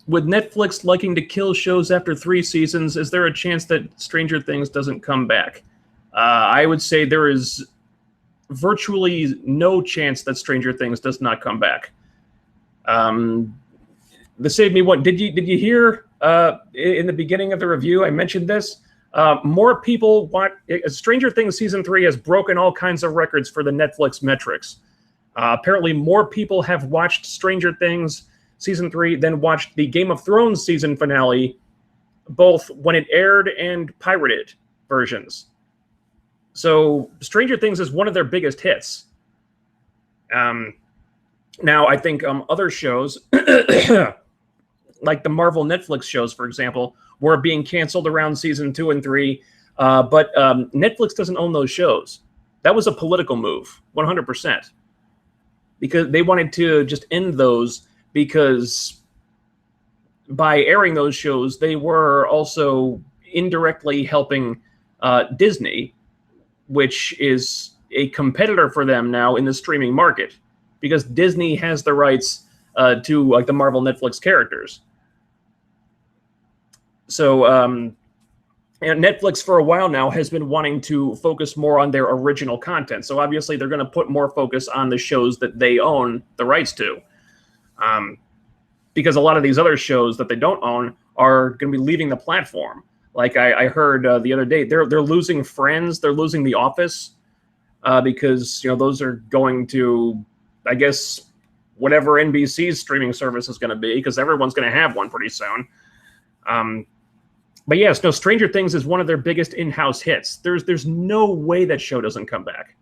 With Netflix liking to kill shows after 3 seasons, is there a chance that Stranger Things doesn't come back? I would say there is virtually no chance that Stranger Things does not come back. The Save Me One. Did you hear in the beginning of the review? I mentioned this. More people want Stranger Things season 3 has broken all kinds of records for the Netflix metrics. Apparently, more people have watched Stranger Things season 3 than watched the Game of Thrones season finale, both when it aired and pirated versions. So Stranger Things is one of their biggest hits. Now, I think other shows, like the Marvel Netflix shows, for example, were being canceled around season 2 and 3. But Netflix doesn't own those shows. That was a political move, 100%. Because they wanted to just end those, because by airing those shows, they were also indirectly helping Disney, which is a competitor for them now in the streaming market, because Disney has the rights to like the Marvel Netflix characters. So and Netflix for a while now has been wanting to focus more on their original content. So obviously they're going to put more focus on the shows that they own the rights to. Because a lot of these other shows that they don't own are going to be leaving the platform. Like I heard the other day, they're losing Friends, they're losing The Office, because, you know, those are going to I guess, whatever NBC's streaming service is going to be, because everyone's going to have one pretty soon. But yes, no, Stranger Things is one of their biggest in-house hits. There's no way that show doesn't come back.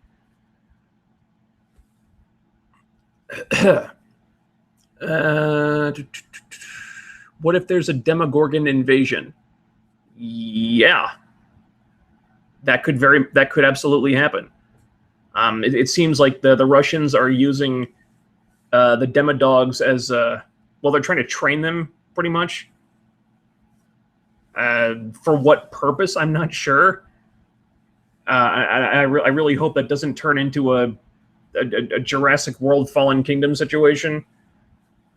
What if there's a Demogorgon invasion? Yeah, that could absolutely happen. It seems like the Russians are using the Demodogs as well. They're trying to train them pretty much. For what purpose? I'm not sure. I really hope that doesn't turn into a Jurassic World Fallen Kingdom situation,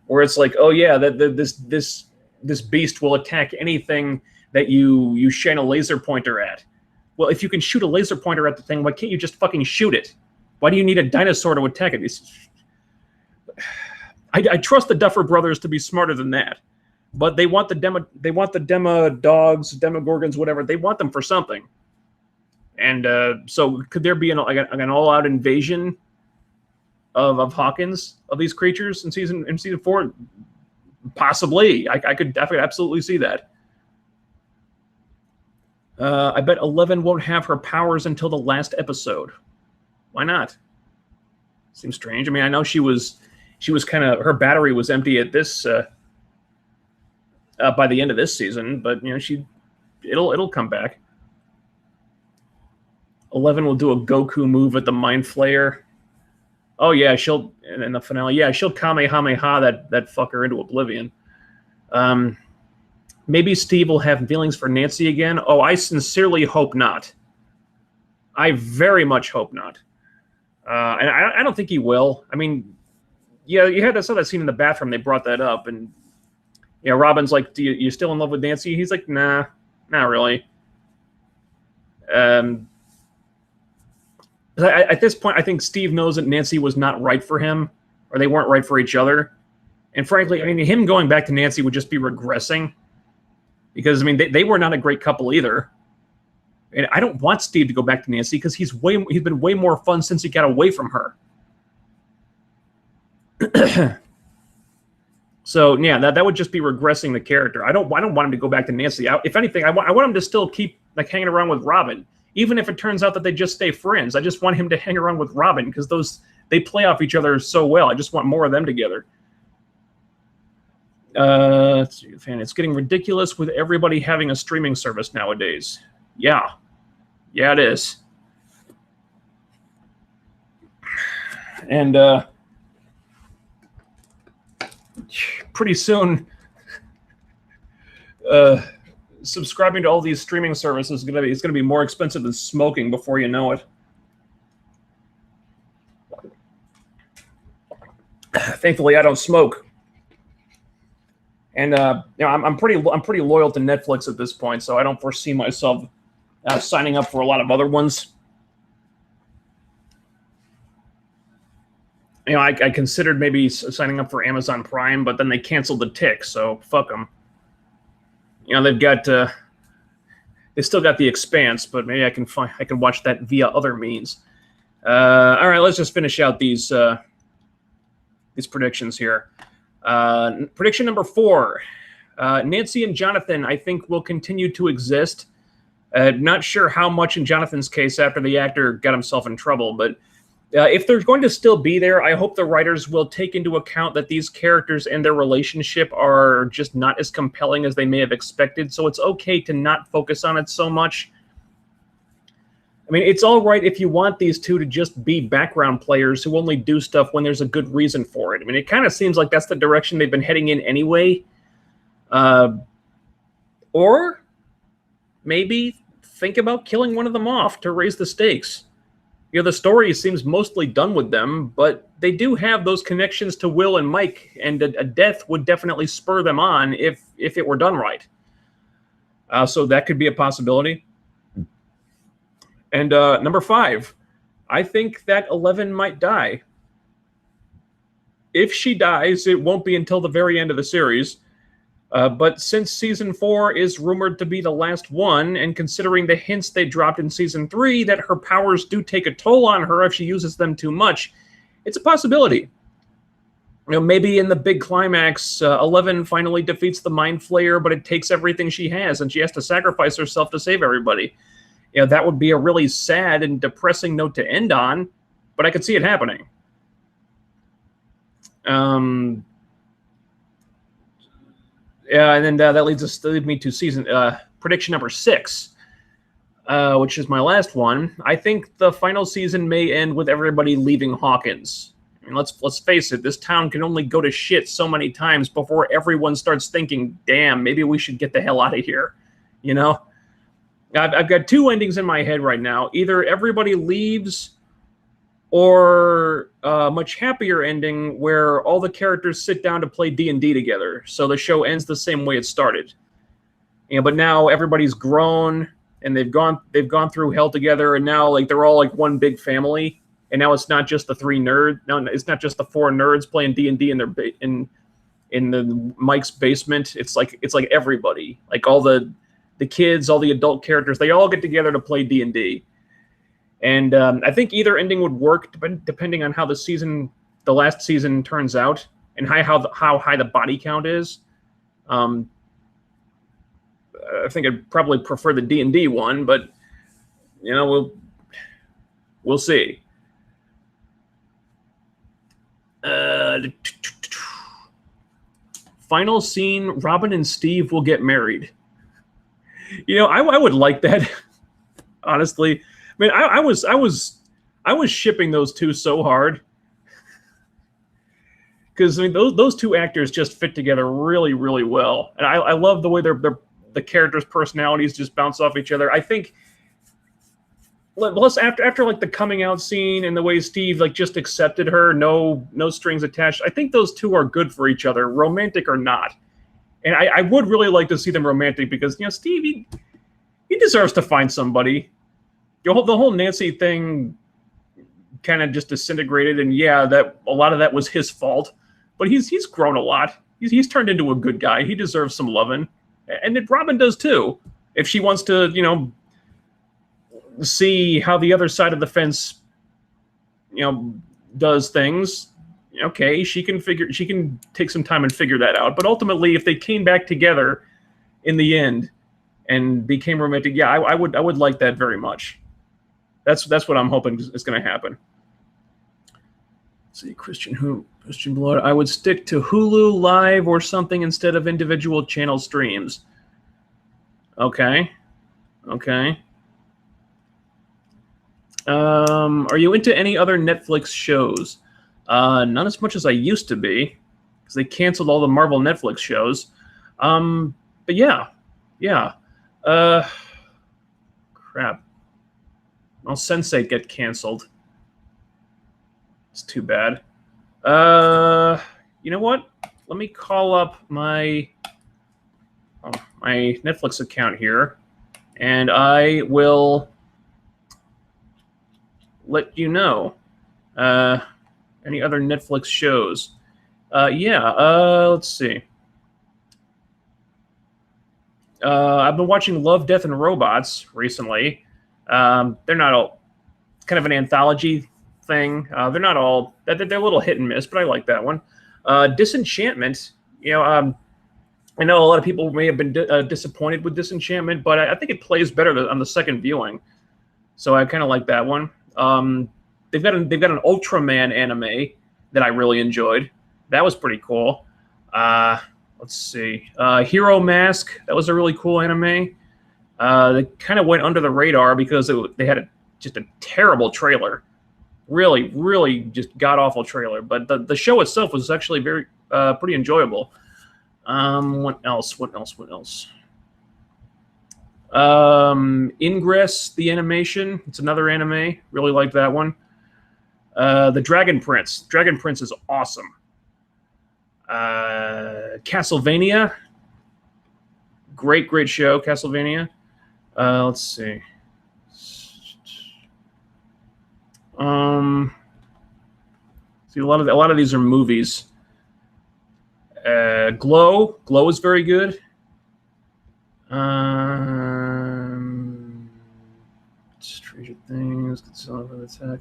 where it's like, oh yeah, this beast will attack anything that you shine a laser pointer at. Well, if you can shoot a laser pointer at the thing, why can't you just fucking shoot it? Why do you need a dinosaur to attack it? I trust the Duffer Brothers to be smarter than that, but they want the Demodogs, Demogorgons, whatever. They want them for something. And so, could there be an all-out invasion of Hawkins, of these creatures in season 4? Possibly. I could absolutely see that. I bet 11 won't have her powers until the last episode. Why not? Seems strange. I mean, I know she was kind of, her battery was empty at this by the end of this season, but you know, it'll come back. 11 will do a Goku move at the Mind Flayer. Oh yeah, she'll in the finale. Yeah, she'll Kamehameha that fucker into oblivion. Maybe Steve will have feelings for Nancy again. Oh, I sincerely hope not. I very much hope not. And I don't think he will. I mean, yeah, I saw that scene in the bathroom. They brought that up, and you know, Robin's like, you still in love with Nancy?" He's like, "Nah, not really." At this point, I think Steve knows that Nancy was not right for him, or they weren't right for each other. And frankly, I mean, him going back to Nancy would just be regressing, because I mean, they were not a great couple either. And I don't want Steve to go back to Nancy, because he's been way more fun since he got away from her. So yeah, that would just be regressing the character. I don't want him to go back to Nancy. If anything, I want him to still keep like hanging around with Robin, even if it turns out that they just stay friends. I just want him to hang around with Robin, because they play off each other so well. I just want more of them together. Let's see, it's getting ridiculous with everybody having a streaming service nowadays. Yeah, it is. And pretty soon, subscribing to all these streaming services is gonna be more expensive than smoking before you know it. Thankfully, I don't smoke. And you know, I'm pretty loyal to Netflix at this point, so I don't foresee myself signing up for a lot of other ones. You know, I considered maybe signing up for Amazon Prime, but then they canceled the tick, so fuck them. You know, they still got The Expanse, but maybe I can watch that via other means. All right, let's just finish out these predictions here. Prediction number 4. Nancy and Jonathan, I think, will continue to exist. Not sure how much in Jonathan's case after the actor got himself in trouble, but if they're going to still be there, I hope the writers will take into account that these characters and their relationship are just not as compelling as they may have expected, so it's okay to not focus on it so much. I mean, it's all right if you want these two to just be background players who only do stuff when there's a good reason for it. I mean, it kind of seems like that's the direction they've been heading in anyway. Or maybe think about killing one of them off to raise the stakes. You know, the story seems mostly done with them, but they do have those connections to Will and Mike, and a death would definitely spur them on if it were done right. So that could be a possibility. And number 5, I think that 11 might die. If she dies, it won't be until the very end of the series. But since season 4 is rumored to be the last one, and considering the hints they dropped in season 3 that her powers do take a toll on her if she uses them too much, it's a possibility. maybe in the big climax, 11 finally defeats the Mind Flayer, but it takes everything she has, and she has to sacrifice herself to save everybody. That would be a really sad and depressing note to end on, but I could see it happening. Yeah, and then that leads me to season prediction number 6, which is my last one. I think the final season may end with everybody leaving Hawkins. I mean, let's face it, this town can only go to shit so many times before everyone starts thinking, damn, maybe we should get the hell out of here. I've got 2 endings in my head right now. Either everybody leaves, or a much happier ending where all the characters sit down to play D&D together. So the show ends the same way it started. But now everybody's grown and they've gone through hell together, and now like they're all like one big family. And now it's not just the 3 nerds. No, it's not just the 4 nerds playing D&D in the Mike's basement. It's like everybody, like all the kids, all the adult characters, they all get together to play D&D. And I think either ending would work depending on how the last season turns out, and how high the body count is. I think I'd probably prefer the D&D one, but we'll see. Final scene: Robin and Steve will get married. I would like that. Honestly, I mean, I was shipping those two so hard, because I mean those 2 actors just fit together really, really well, and I love the way the characters' personalities just bounce off each other. I think, after like the coming out scene and the way Steve like just accepted her, no strings attached, I think those 2 are good for each other, romantic or not. And I would really like to see them romantic, because Steve, he deserves to find somebody. The whole Nancy thing kind of just disintegrated, and that a lot of that was his fault. But he's grown a lot. He's turned into a good guy. He deserves some loving, and Robin does too. If she wants to, see how the other side of the fence, does things. Okay, she can take some time and figure that out. But ultimately, if they came back together in the end and became romantic, I would like that very much. That's what I'm hoping is going to happen. Let's see, Christian Blood. I would stick to Hulu Live or something instead of individual channel streams. Okay. Are you into any other Netflix shows? Not as much as I used to be, because they canceled all the Marvel Netflix shows. But yeah. Crap. Well, Sense8 get canceled. It's too bad. You know what? Let me call up my Netflix account here, and I will let you know any other Netflix shows. Let's see. I've been watching Love, Death, and Robots recently. They're not all kind of an anthology thing. They're not all they're a little hit and miss, but I like that one. Disenchantment. I know a lot of people may have been disappointed with Disenchantment, but I think it plays better on the second viewing. So I kind of like that one. They've got an Ultraman anime that I really enjoyed. That was pretty cool. Let's see. Hero Mask. That was a really cool anime. They kind of went under the radar because they had just a terrible trailer. Really, really just god-awful trailer. But the show itself was actually very pretty enjoyable. What else? Ingress, the animation. It's another anime. Really like that one. The Dragon Prince. Dragon Prince is awesome. Castlevania. Great show, Castlevania. Let's see. See, a lot of these are movies. Glow is very good. Stranger Things, Attack.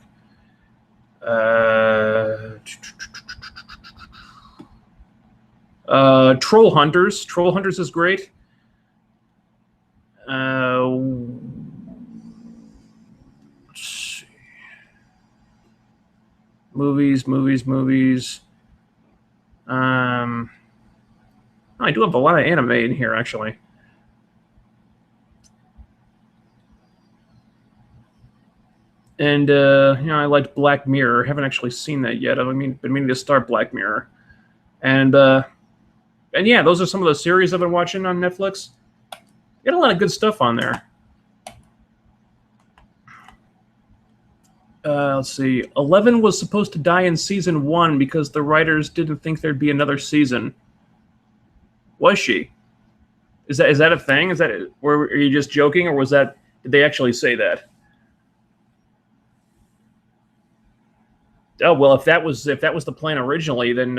Troll Hunters. Troll Hunters is great. Let's see. Movies. I do have a lot of anime in here, actually. And I liked Black Mirror. Haven't actually seen that yet. Been meaning to start Black Mirror. And yeah, those are some of the series I've been watching on Netflix. Got a lot of good stuff on there. Let's see. 11 was supposed to die in season 1 because the writers didn't think there'd be another season. Was she? Is that a thing? Are you just joking, or did they actually say that? Oh well, if that was the plan originally, then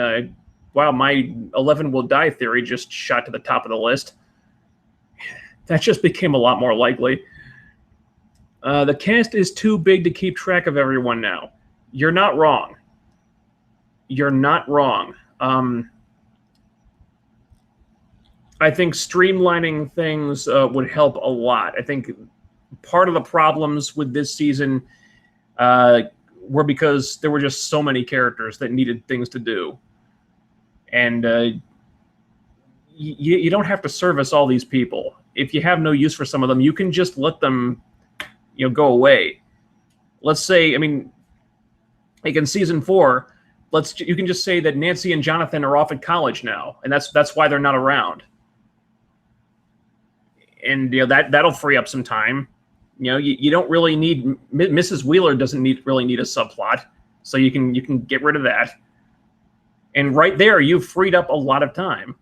wow, my 11 will die theory just shot to the top of the list. That just became a lot more likely. The cast is too big to keep track of everyone now. You're not wrong. You're not wrong. I think streamlining things would help a lot. I think part of the problems with this season were because there were just so many characters that needed things to do. And you don't have to service all these people. If you have no use for some of them, you can just let them go away. Let's say, like in season 4, you can just say that Nancy and Jonathan are off at college now, and that's why they're not around. And that'll free up some time. You don't really need Mrs. Wheeler doesn't really need a subplot, so you can get rid of that. And right there, you've freed up a lot of time.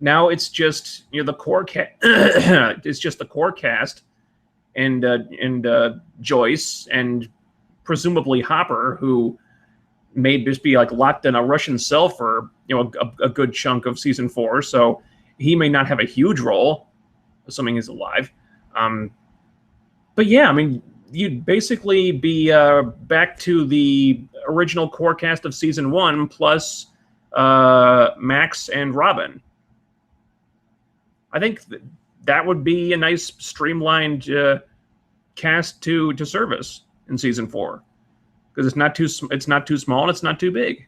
Now it's just the core it's just the core cast, and Joyce and presumably Hopper, who may just be like locked in a Russian cell for a good chunk of season 4. So he may not have a huge role, assuming he's alive. But yeah, you'd basically be back to the original core cast of season 1 plus Max and Robin. I think that would be a nice streamlined cast to service in season 4, because it's not too small and it's not too big.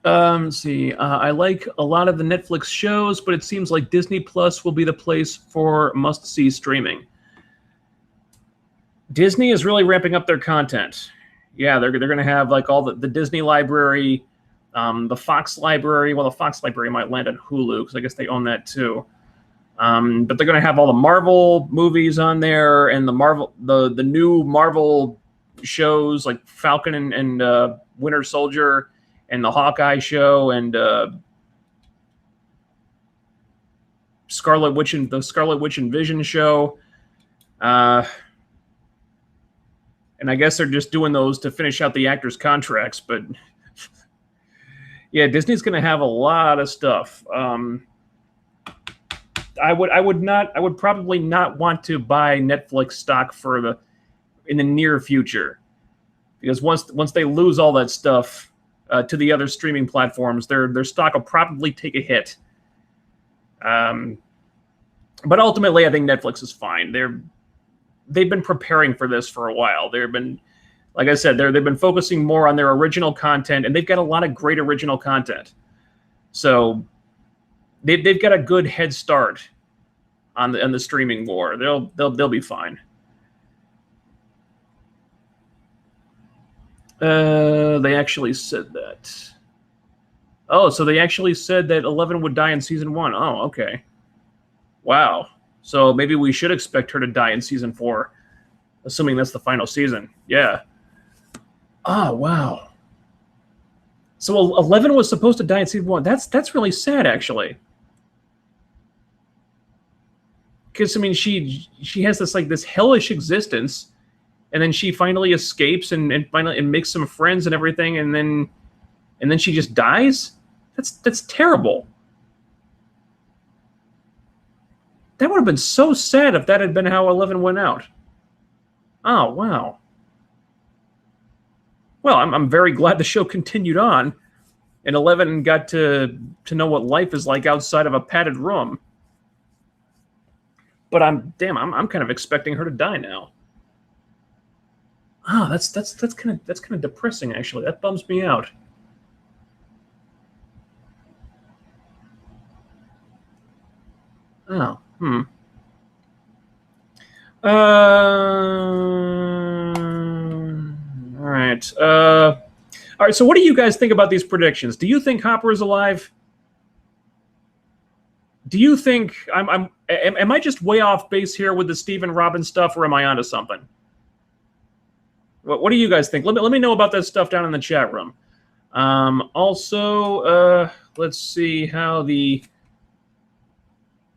Let's see. I like a lot of the Netflix shows, but it seems like Disney Plus will be the place for must-see streaming. Disney is really ramping up their content. Yeah, they're going to have like all the Disney library, the Fox library. Well, the Fox library might land on Hulu because I guess they own that too. But they're going to have all the Marvel movies on there, and the new Marvel shows like Falcon and Winter Soldier, and the Hawkeye show, and Scarlet Witch and Vision show. And I guess they're just doing those to finish out the actors' contracts. But yeah, Disney's going to have a lot of stuff. I would probably not want to buy Netflix stock in the near future, because once they lose all that stuff to the other streaming platforms, their stock will probably take a hit. But ultimately, I think Netflix is fine. They've been preparing for this for a while. Like I said, they've been focusing more on their original content, and they've got a lot of great original content. So they've got a good head start on the streaming war. They'll be fine. They actually said that. Oh, so they actually said that 11 would die in season 1. Oh, okay. Wow. So maybe we should expect her to die in season 4, assuming that's the final season. Yeah. Oh, wow. So 11 was supposed to die in season 1. That's really sad, actually. Because she has this hellish existence, and then she finally escapes and makes some friends and everything, and then she just dies. That's terrible. That would have been so sad if that had been how 11 went out. Oh, wow. Well, I'm very glad the show continued on. and 11 got to know what life is like outside of a padded room. But I'm kind of expecting her to die now. Ah, that's kind of depressing, actually. That bums me out. Oh, all right. All right. So, what do you guys think about these predictions? Do you think Hopper is alive? Do you think am I just way off base here with the Stephen Robin stuff, or am I onto something? What do you guys think? Let me know about that stuff down in the chat room. Also, let's see how the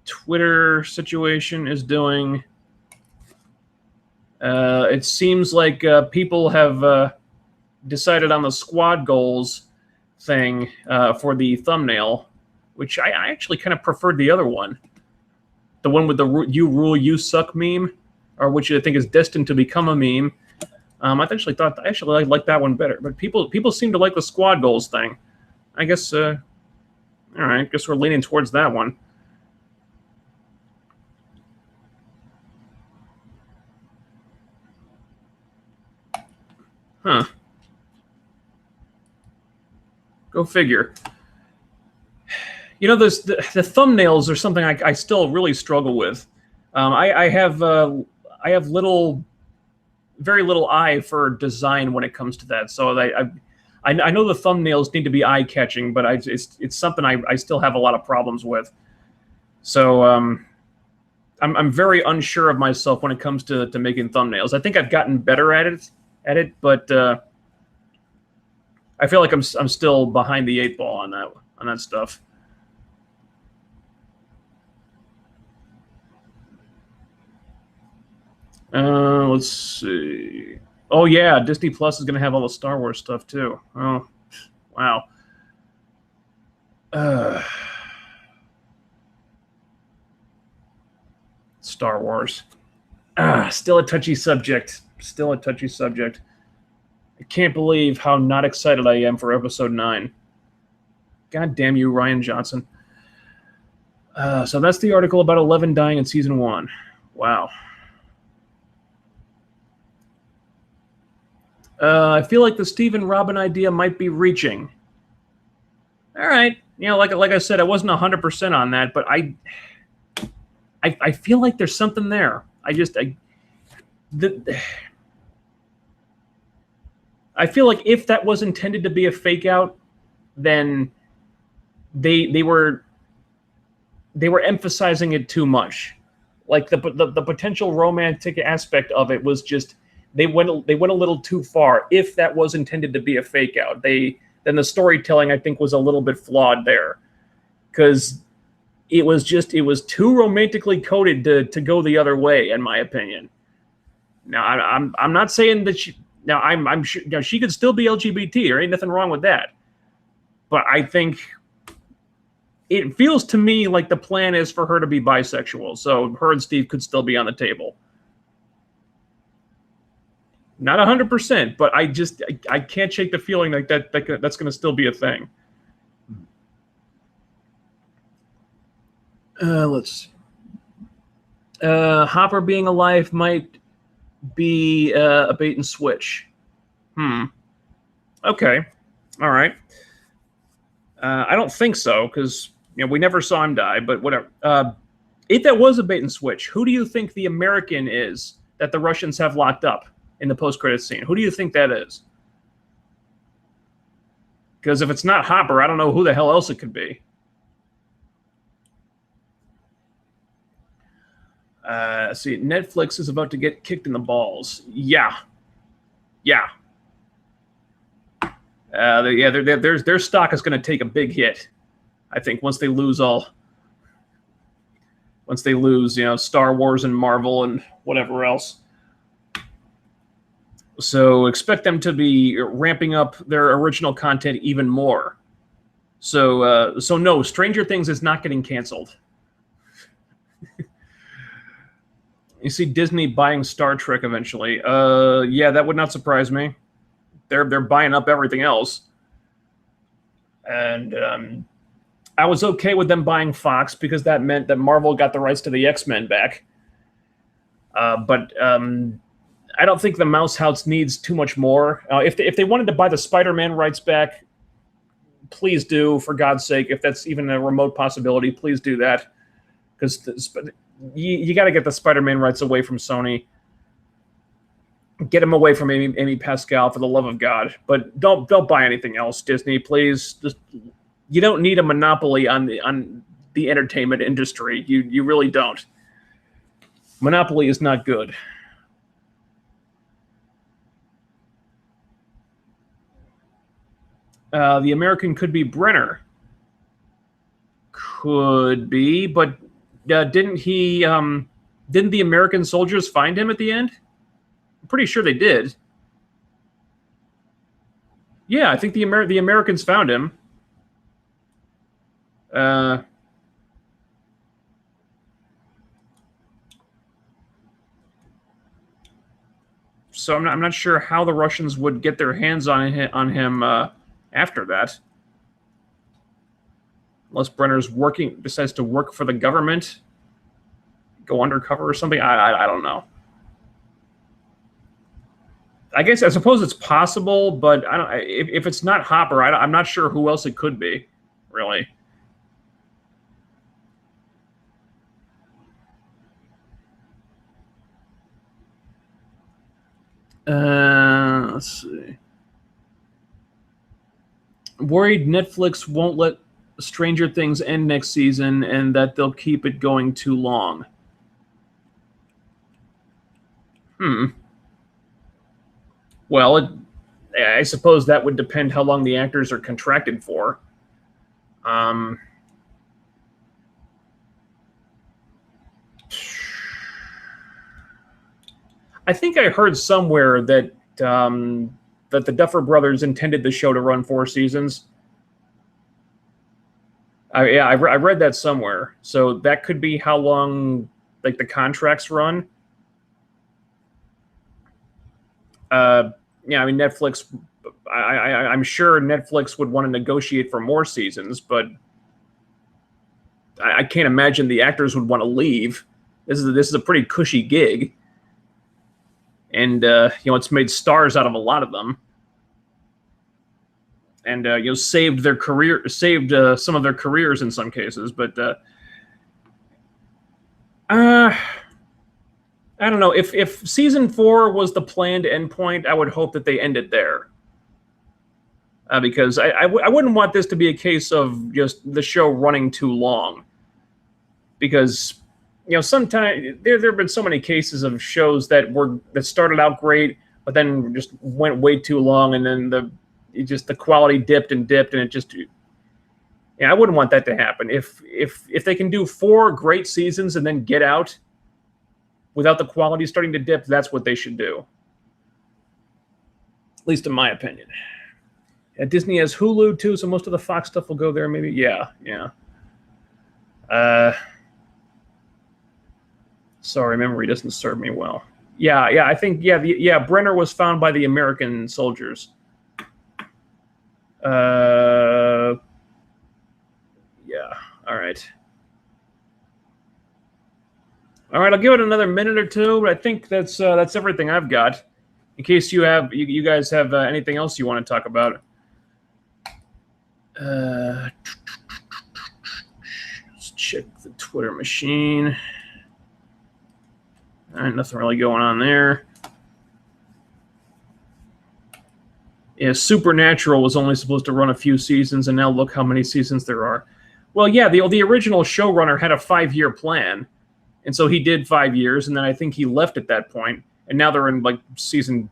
Twitter situation is doing. It seems like people have decided on the squad goals thing for the thumbnail, which I actually kind of preferred the other one. The one with the "you rule, you suck" meme, or which I think is destined to become a meme. I actually like that one better. But people seem to like the squad goals thing. I guess. All right. I guess we're leaning towards that one. Huh. Go figure. You know, the thumbnails are something I still really struggle with. I have very little eye for design when it comes to that. So I know the thumbnails need to be eye catching, but it's something I still have a lot of problems with. So I'm very unsure of myself when it comes to making thumbnails. I think I've gotten better at it, but I feel like I'm still behind the 8 ball on that stuff. Let's see. Oh yeah, Disney Plus is going to have all the Star Wars stuff too. Oh, wow. Star Wars. Still a touchy subject. Still a touchy subject. I can't believe how not excited I am for Episode 9. God damn you, Rian Johnson. So that's the article about 11 dying in Season 1. Wow. I feel like the Stephen Robin idea might be reaching. All right. You know, like I said, I wasn't 100% on that, but I feel like there's something there. I feel like if that was intended to be a fake out, then they were emphasizing it too much. Like the potential romantic aspect of it was just they went a little too far. If that was intended to be a fake out, then the storytelling I think was a little bit flawed there, because it was too romantically coded to go the other way, in my opinion. Now I'm not saying that I'm sure she could still be LGBT. There ain't nothing wrong with that. But I think it feels to me like the plan is for her to be bisexual, so her and Steve could still be on the table. Not 100%, but I can't shake the feeling like that's going to still be a thing. Let's see. Hopper being alive might be a bait and switch. Okay. All right. I don't think so, because we never saw him die, but whatever. If that was a bait and switch, who do you think the American is that the Russians have locked up in the post-credits scene? Who do you think that is? Because if it's not Hopper, I don't know who the hell else it could be. See, Netflix is about to get kicked in the balls. Yeah. Their stock is going to take a big hit, I think, once they lose Star Wars and Marvel and whatever else. So expect them to be ramping up their original content even more. So no, Stranger Things is not getting canceled. You see Disney buying Star Trek eventually. Yeah, that would not surprise me. They're buying up everything else. And I was okay with them buying Fox because that meant that Marvel got the rights to the X-Men back. But I don't think the Mouse House needs too much more. If they wanted to buy the Spider-Man rights back, please do, for God's sake. If that's even a remote possibility, please do that. Because you got to get the Spider-Man rights away from Sony. Get them away from Amy Pascal, for the love of God. But don't buy anything else, Disney, please. Just, you don't need a monopoly on the entertainment industry. You really don't. Monopoly is not good. The American could be Brenner. Could be, but didn't he? Didn't the American soldiers find him at the end? I'm pretty sure they did. Yeah, I think the Americans found him. So I'm not sure how the Russians would get their hands on him after that, unless Brenner's decides to work for the government, go undercover or something. I don't know. I suppose it's possible, but I don't. If it's not Hopper, I'm not sure who else it could be, really. Let's see. Worried Netflix won't let Stranger Things end next season and that they'll keep it going too long. Well, I suppose that would depend how long the actors are contracted for. I think I heard somewhere that that the Duffer Brothers intended the show to run 4 seasons. I read that somewhere. So that could be how long like the contracts run. Yeah, I mean Netflix. I'm sure Netflix would want to negotiate for more seasons, but I can't imagine the actors would want to leave. This is a pretty cushy gig, and it's made stars out of a lot of them, and saved some of their careers in some cases. But I don't know. If season 4 was the planned endpoint, I would hope that they end it there. Because I wouldn't want this to be a case of just the show running too long. Because sometimes there have been so many cases of shows that started out great, but then just went way too long, and then the quality dipped, and it just. Yeah, I wouldn't want that to happen. If they can do 4 great seasons and then get out without the quality starting to dip, that's what they should do. At least in my opinion. Disney has Hulu too, so most of the Fox stuff will go there. Maybe, yeah. Sorry, memory doesn't serve me well. Yeah. I think Brenner was found by the American soldiers. Yeah. All right. I'll give it another minute or two, but I think that's everything I've got. In case you guys have anything else you want to talk about. Let's check the Twitter machine. All right, nothing really going on there. Yeah, Supernatural was only supposed to run a few seasons, and now look how many seasons there are. Well, yeah, the original showrunner had a 5-year plan, and so he did 5 years, and then I think he left at that point, and now they're in like season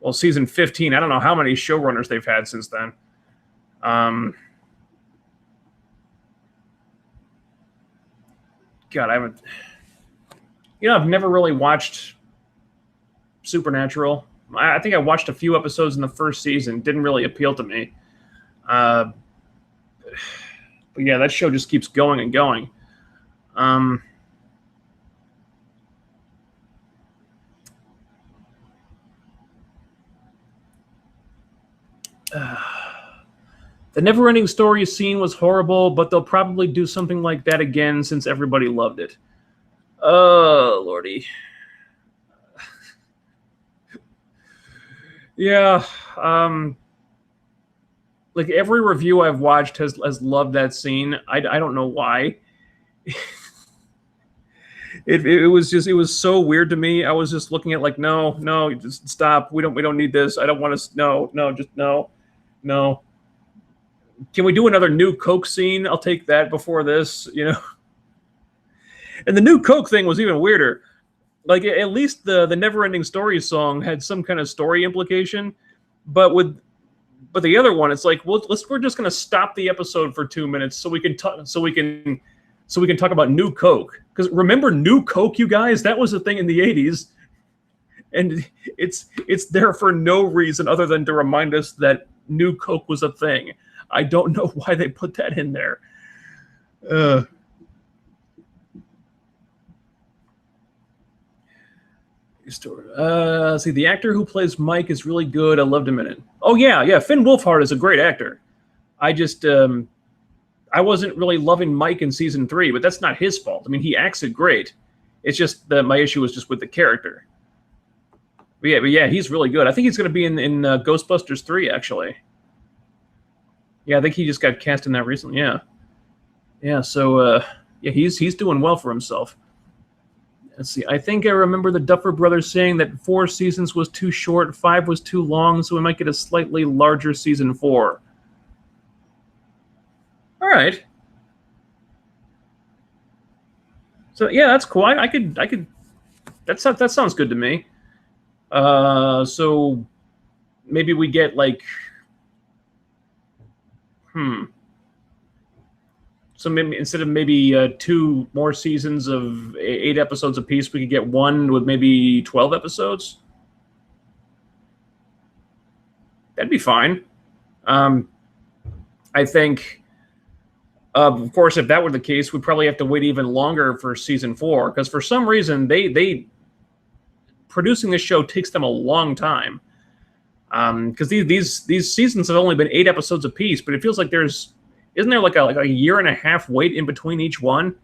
15. I don't know how many showrunners they've had since then. God, I haven't. I've never really watched Supernatural. I think I watched a few episodes in the first season. Didn't really appeal to me. But yeah, that show just keeps going and going. The never-ending story scene was horrible, but they'll probably do something like that again since everybody loved it. Oh, Lordy. Yeah, like every review I've watched has loved that scene. I don't know why. It was so weird to me. I was just looking at like, no, just stop. We don't need this. I don't want to. No, just no. Can we do another new Coke scene? I'll take that before this, And the new Coke thing was even weirder. Like at least the Never-Ending Story song had some kind of story implication, but the other one, it's like, well, we're just gonna stop the episode for 2 minutes so we can talk about New Coke. Because remember New Coke, you guys? That was a thing in the 80s. And it's there for no reason other than to remind us that New Coke was a thing. I don't know why they put that in there. See, the actor who plays Mike is really good. I loved him in it. Oh, yeah. Finn Wolfhard is a great actor. I just... I wasn't really loving Mike in season 3, but that's not his fault. I mean, he acted great. It's just that my issue was just with the character. But yeah, he's really good. I think he's going to be in Ghostbusters 3, actually. Yeah, I think he just got cast in that recently. Yeah. So yeah, he's doing well for himself. Let's see. I think I remember the Duffer Brothers saying that 4 seasons was too short, 5 was too long, so we might get a slightly larger season 4. All right. So yeah, that's cool. I could. That sounds good to me. So maybe we get like, So maybe instead of maybe 2 more seasons of 8 episodes apiece, we could get 1 with maybe 12 episodes. That'd be fine. I think. Of course, if that were the case, we'd probably have to wait even longer for season 4 because for some reason they producing this show takes them a long time. Because these seasons have only been 8 episodes apiece, but it feels like isn't there like a year and a half wait in between each one?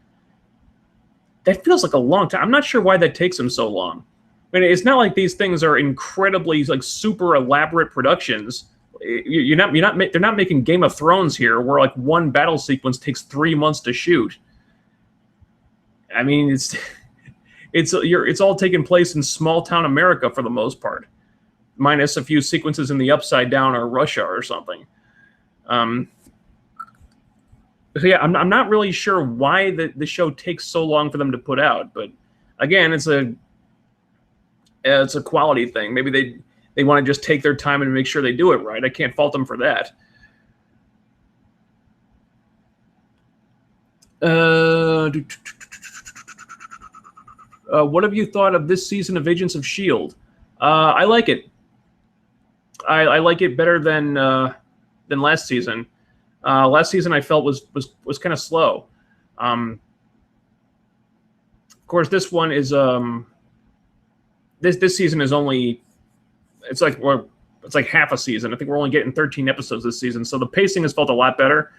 That feels like a long time. I'm not sure why that takes them so long. I mean, it's not like these things are incredibly like super elaborate productions. They're not making Game of Thrones here, where like one battle sequence takes 3 months to shoot. I mean, it's all taking place in small town America for the most part, minus a few sequences in the Upside Down or Russia or something. So yeah, I'm not really sure why the show takes so long for them to put out, but again, it's a quality thing. Maybe they want to just take their time and make sure they do it right. I can't fault them for that. What have you thought of this season of Agents of S.H.I.E.L.D.? I like it. I like it better than last season. Last season I felt was kind of slow. Of course, this one is this season is only it's like half a season. I think we're only getting 13 episodes this season, so the pacing has felt a lot better.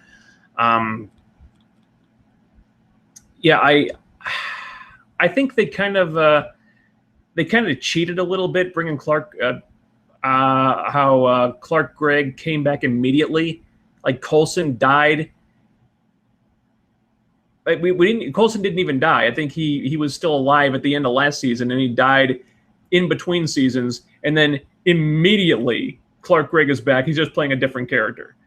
Yeah, I think they kind of cheated a little bit, bringing Clark. How Clark Gregg came back immediately. Like Coulson died. Like we didn't. Coulson didn't even die. I think he was still alive at the end of last season, and he died in between seasons, and then immediately Clark Gregg is back. He's just playing a different character.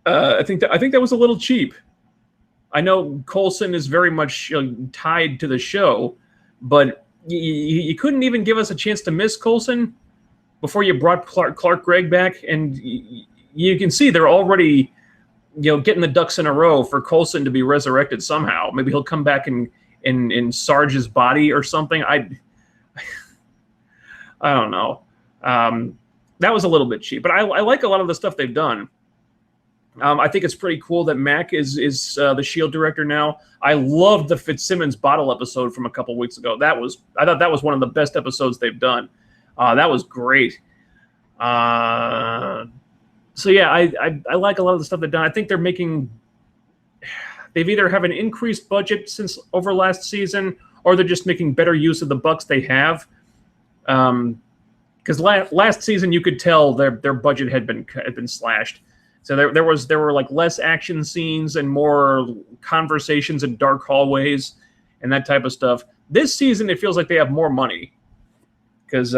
I think that was a little cheap. I know Coulson is very much tied to the show, but you couldn't even give us a chance to miss Coulson before you brought Clark Gregg back, and you can see they're already getting the ducks in a row for Coulson to be resurrected somehow. Maybe he'll come back in Sarge's body or something. I don't know. That was a little bit cheap, but I like a lot of the stuff they've done. I think it's pretty cool that Mac is the S.H.I.E.L.D. director now. I loved the Fitzsimmons bottle episode from a couple weeks ago. I thought that was one of the best episodes they've done. That was great. So yeah, I like a lot of the stuff they've done. I think they've either have an increased budget since over last season, or they're just making better use of the bucks they have. Because last season you could tell their budget had been slashed. So there were like less action scenes and more conversations in dark hallways and that type of stuff. This season it feels like they have more money because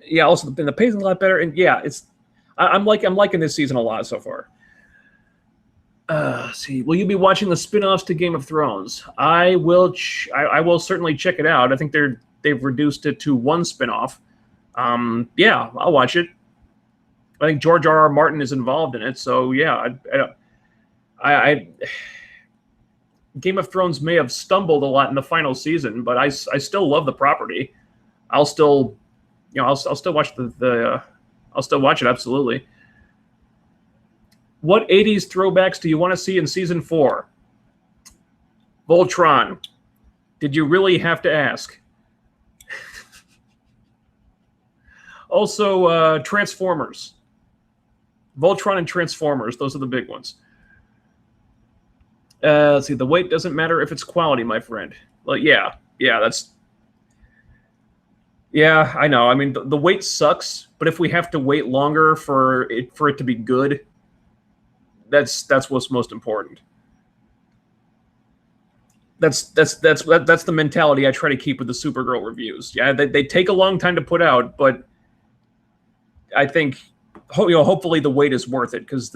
yeah, also the pacing's a lot better, and yeah, I'm liking this season a lot so far. See, will you be watching the spin-offs to Game of Thrones? I will. I will certainly check it out. I think they've reduced it to one spin-off. Yeah, I'll watch it. I think George R.R. Martin is involved in it, so yeah. I Game of Thrones may have stumbled a lot in the final season, but I still love the property. I'll still watch I'll still watch it, absolutely. What 80s throwbacks do you want to see in season 4? Voltron. Did you really have to ask? Also, Transformers. Voltron and Transformers, those are the big ones. Let's see, the wait doesn't matter if it's quality, my friend. Well, yeah, that's... Yeah, I know. I mean, the wait sucks, but if we have to wait longer for it to be good, that's what's most important. That's the mentality I try to keep with the Supergirl reviews. Yeah, they take a long time to put out, but I think hopefully the wait is worth it, because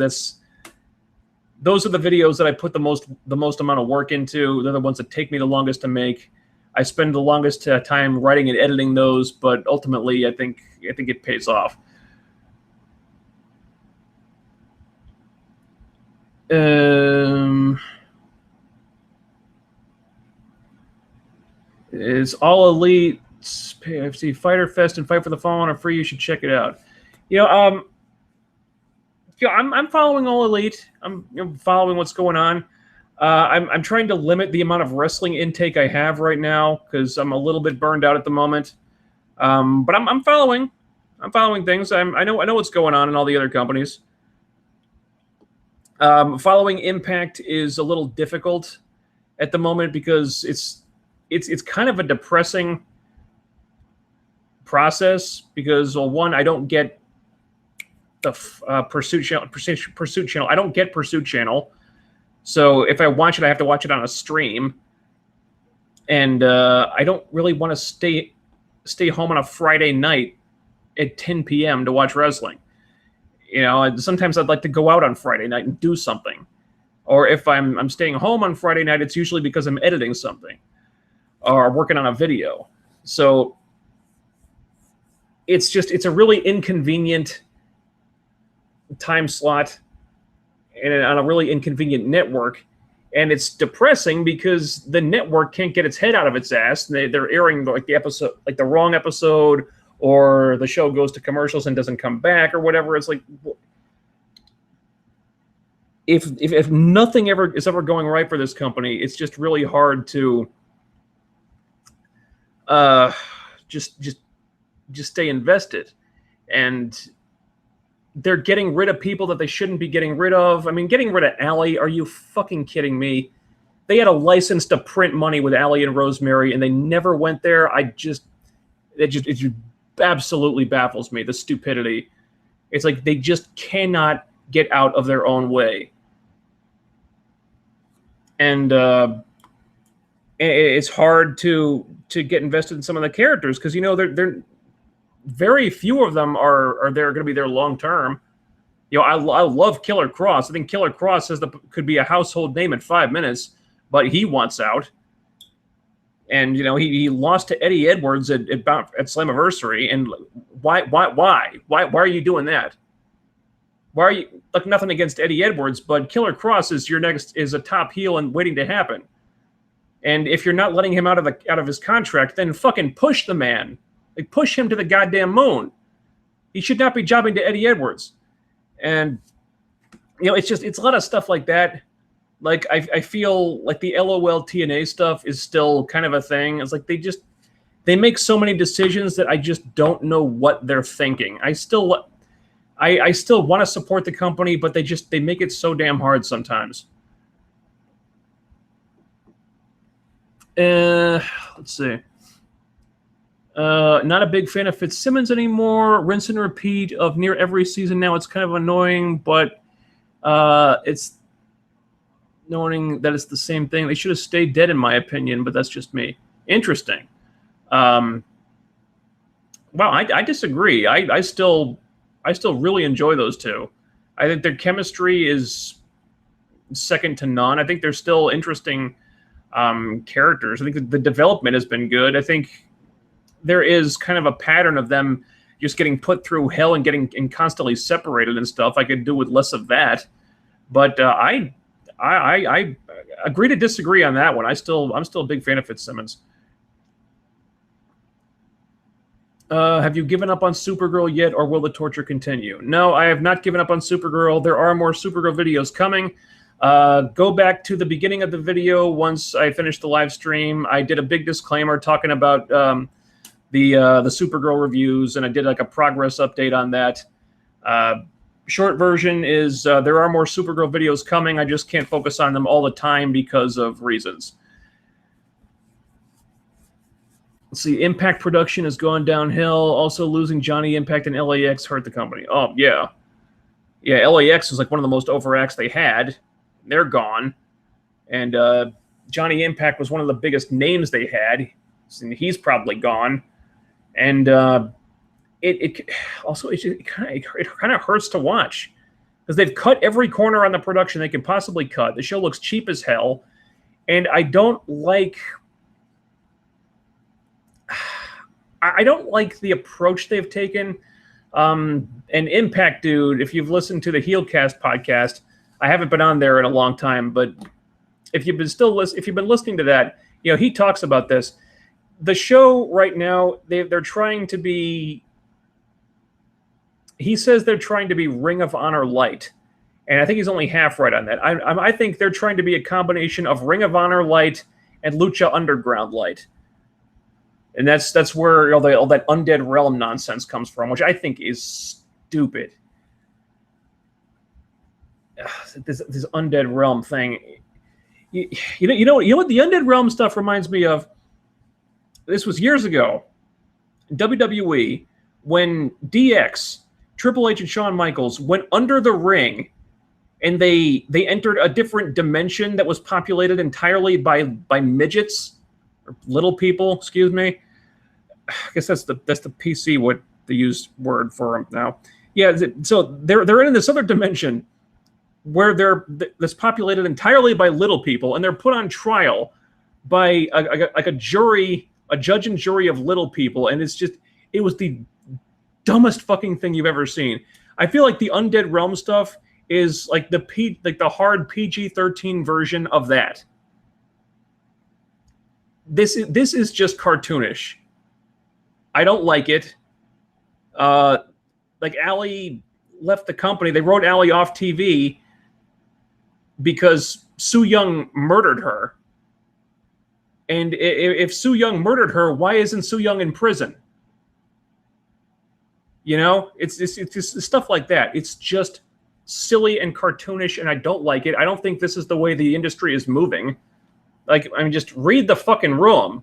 those are the videos that I put the most amount of work into. They're the ones that take me the longest to make. I spend the longest time writing and editing those, but ultimately I think it pays off. Is All Elite PFC Fighter Fest and Fight for the Fallen are free? You should check it out. I'm following All Elite. I'm following what's going on. I'm trying to limit the amount of wrestling intake I have right now because I'm a little bit burned out at the moment. But I'm following. I'm following things. I know what's going on in all the other companies. Following Impact is a little difficult at the moment because it's kind of a depressing process because, well, one, I don't get the Pursuit channel. I don't get Pursuit channel. So if I watch it, I have to watch it on a stream. And I don't really want to stay home on a Friday night at 10 p.m. to watch wrestling. Sometimes I'd like to go out on Friday night and do something. Or if I'm staying home on Friday night, it's usually because I'm editing something or working on a video. So it's a really inconvenient time slot and on a really inconvenient network. And it's depressing because the network can't get its head out of its ass. They're airing like the wrong episode, or the show goes to commercials and doesn't come back or whatever. It's like, if nothing is ever going right for this company, it's just really hard to just stay invested. And they're getting rid of people that they shouldn't be getting rid of. I mean, getting rid of Allie, are you fucking kidding me? They had a license to print money with Allie and Rosemary, and they never went there. It just absolutely baffles me, the stupidity. It's like they just cannot get out of their own way. And it's hard to get invested in some of the characters because, they're very few of them are there going to be there long term. I love Killer Kross. I think Killer Kross could be a household name in 5 minutes, but he wants out. And he lost to Eddie Edwards at Slammiversary. And why are you doing that? Why are you, like, nothing against Eddie Edwards, but Killer Kross is a top heel and waiting to happen. And if you're not letting him out of his contract, then fucking push the man. Like, push him to the goddamn moon. He should not be jobbing to Eddie Edwards. And, it's a lot of stuff like that. Like, I feel like the LOL TNA stuff is still kind of a thing. It's like they make so many decisions that I just don't know what they're thinking. I still want to support the company, but they make it so damn hard sometimes. Let's see. Not a big fan of Fitzsimmons anymore. Rinse and repeat of near every season now. It's kind of annoying, but it's knowing that it's the same thing. They should have stayed dead, in my opinion, but that's just me. Interesting. Wow, I disagree. I still really enjoy those two. I think their chemistry is second to none. I think they're still interesting characters. I think the development has been good. I think there is kind of a pattern of them just getting put through hell and getting constantly separated and stuff. I could do with less of that, but I agree to disagree on that one. I'm still a big fan of Fitzsimmons. Have you given up on Supergirl yet, or will the torture continue? No, I have not given up on Supergirl. There are more Supergirl videos coming. Go back to the beginning of the video. Once I finished the live stream, I did a big disclaimer talking about the Supergirl reviews, and I did like a progress update on that. Short version is there are more Supergirl videos coming. I just can't focus on them all the time because of reasons. Let's see, Impact production has gone downhill. Also, losing Johnny Impact and LAX hurt the company. Oh, yeah. Yeah, LAX was like one of the most over acts they had. They're gone. And Johnny Impact was one of the biggest names they had. And he's probably gone. And it kind of hurts to watch. Because they've cut every corner on the production they can possibly cut. The show looks cheap as hell. And I don't like the approach they've taken. And Impact Dude, if you've listened to the Heelcast podcast, I haven't been on there in a long time, but if you've been listening to that, you know, he talks about this. The show right now, they're trying to be. He says they're trying to be Ring of Honor light, and I think he's only half right on that. I think they're trying to be a combination of Ring of Honor light and Lucha Underground light. And that's where all that Undead Realm nonsense comes from, which I think is stupid. This Undead Realm thing. You know what the Undead Realm stuff reminds me of? This was years ago, WWE, when DX, Triple H and Shawn Michaels went under the ring, and they entered a different dimension that was populated entirely by midgets or little people. Excuse me. I guess that's the PC what the used word for them now. Yeah, so they're in this other dimension where that's populated entirely by little people, and they're put on trial by a jury, a judge and jury of little people, and it was the dumbest fucking thing you've ever seen. I feel like the Undead Realm stuff is like the hard PG-13 version of that. This is just cartoonish. I don't like it. Like Allie left the company. They wrote Allie off TV because Sue Young murdered her. And if Sue Young murdered her, why isn't Sue Young in prison? You know, it's just stuff like that. It's just silly and cartoonish, and I don't like it. I don't think this is the way the industry is moving. Like, I mean, just read the fucking room.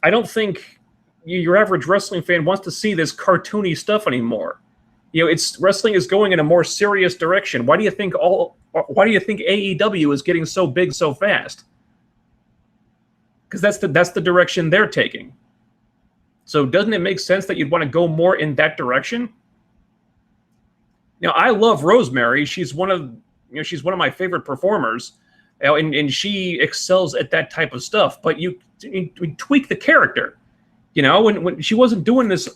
I don't think your average wrestling fan wants to see this cartoony stuff anymore. You know, wrestling is going in a more serious direction. Why do you think AEW is getting so big so fast? Because that's the direction they're taking. So doesn't it make sense that you'd want to go more in that direction? Now, I love Rosemary. She's one of my favorite performers, and she excels at that type of stuff. But you tweak the character. You know, when she wasn't doing this,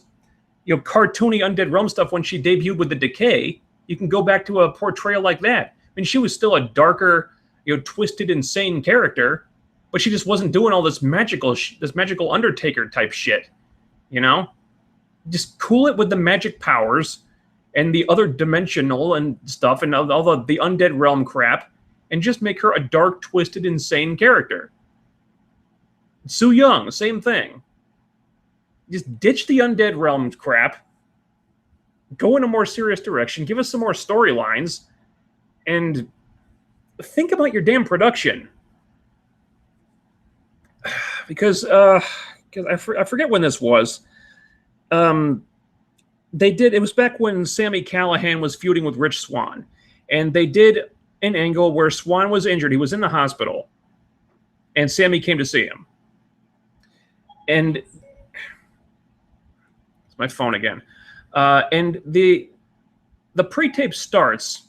you know, cartoony Undead Realm stuff when she debuted with the Decay, you can go back to a portrayal like that. I mean, she was still a darker, you know, twisted, insane character, but she just wasn't doing all this magical Undertaker type shit. You know, just cool it with the magic powers and the other dimensional and stuff and all the Undead Realm crap, and just make her a dark, twisted, insane character. Sue Young, same thing. just ditch the Undead Realm crap, go in a more serious direction, give us some more storylines, and think about your damn production. Because I forget when this was. They did, it was back when Sami Callihan was feuding with Rich Swann, and they did an angle where Swann was injured. He was in the hospital, and Sami came to see him. And it's my phone again. And the pre-tape starts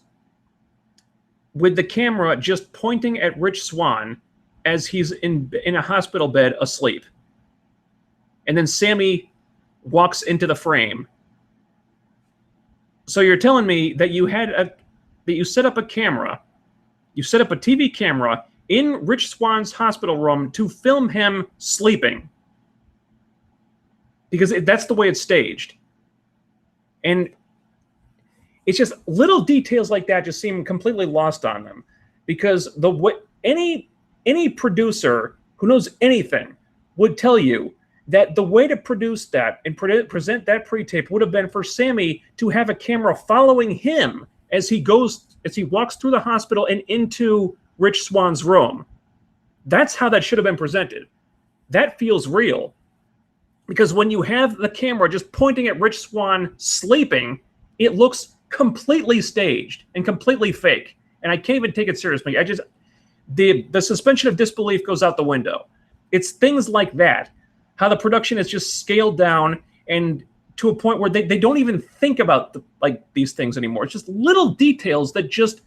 with the camera just pointing at Rich Swann as he's in a hospital bed asleep. And then Sami walks into the frame. So you're telling me that you set up a camera, you set up a TV camera in Rich Swann's hospital room to film him sleeping. Because that's the way it's staged. And it's just little details like that just seem completely lost on them. Because any producer who knows anything would tell you that the way to produce that and present that pre-tape would have been for Sami to have a camera following him as he walks through the hospital and into Rich Swann's room. That's how that should have been presented. That feels real. Because when you have the camera just pointing at Rich Swann sleeping, it looks completely staged and completely fake. And I can't even take it seriously. The suspension of disbelief goes out the window. It's things like that. How the production is just scaled down and to a point where they don't even think about these things anymore. It's just little details that just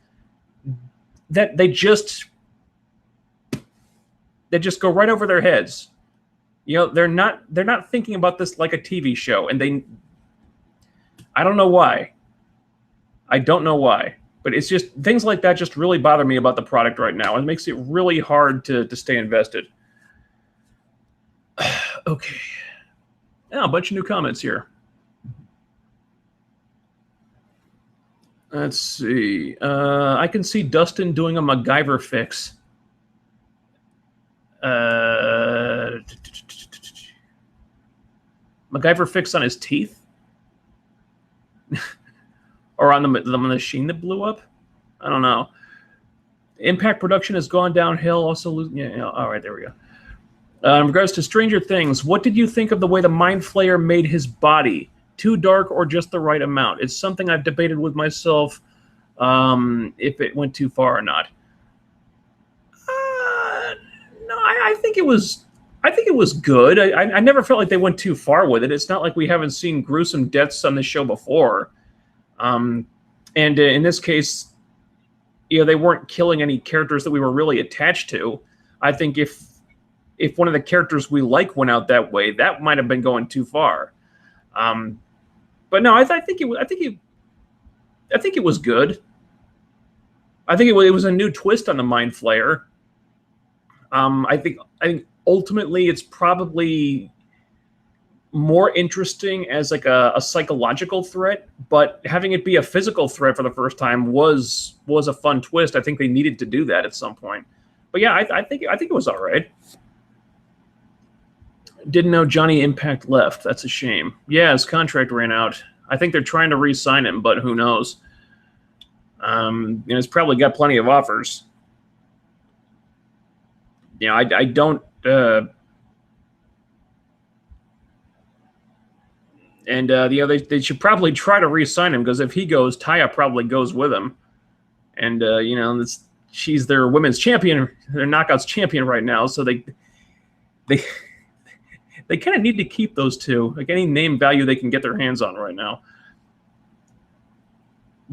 go right over their heads. You know, they're not thinking about this like a TV show, and I don't know why. I don't know why, but it's just things like that just really bother me about the product right now. It makes it really hard to stay invested. Okay. Now, a bunch of new comments here. Let's see. I can see Dustin doing a MacGyver fix. MacGyver fix on his teeth? Or on the machine that blew up? I don't know. Impact production has gone downhill. Also, yeah, all right, there we go. In regards to Stranger Things, what did you think of the way the Mind Flayer made his body? Too dark or just the right amount? It's something I've debated with myself if it went too far or not. No, I think it was good. I never felt like they went too far with it. It's not like we haven't seen gruesome deaths on this show before. And in this case, they weren't killing any characters that we were really attached to. I think if one of the characters we like went out that way, that might have been going too far. But no, I think it was good. I think it was a new twist on the Mind Flayer. I think ultimately it's probably more interesting as like a psychological threat, but having it be a physical threat for the first time was a fun twist. I think they needed to do that at some point. But yeah, I think it was all right. Didn't know Johnny Impact left. That's a shame. Yeah, his contract ran out. I think they're trying to re-sign him, but who knows? He's probably got plenty of offers. I don't. They should probably try to re-sign him, because if he goes, Taya probably goes with him. And she's their women's champion, their knockouts champion right now. So they kind of need to keep those two, like any name value they can get their hands on right now.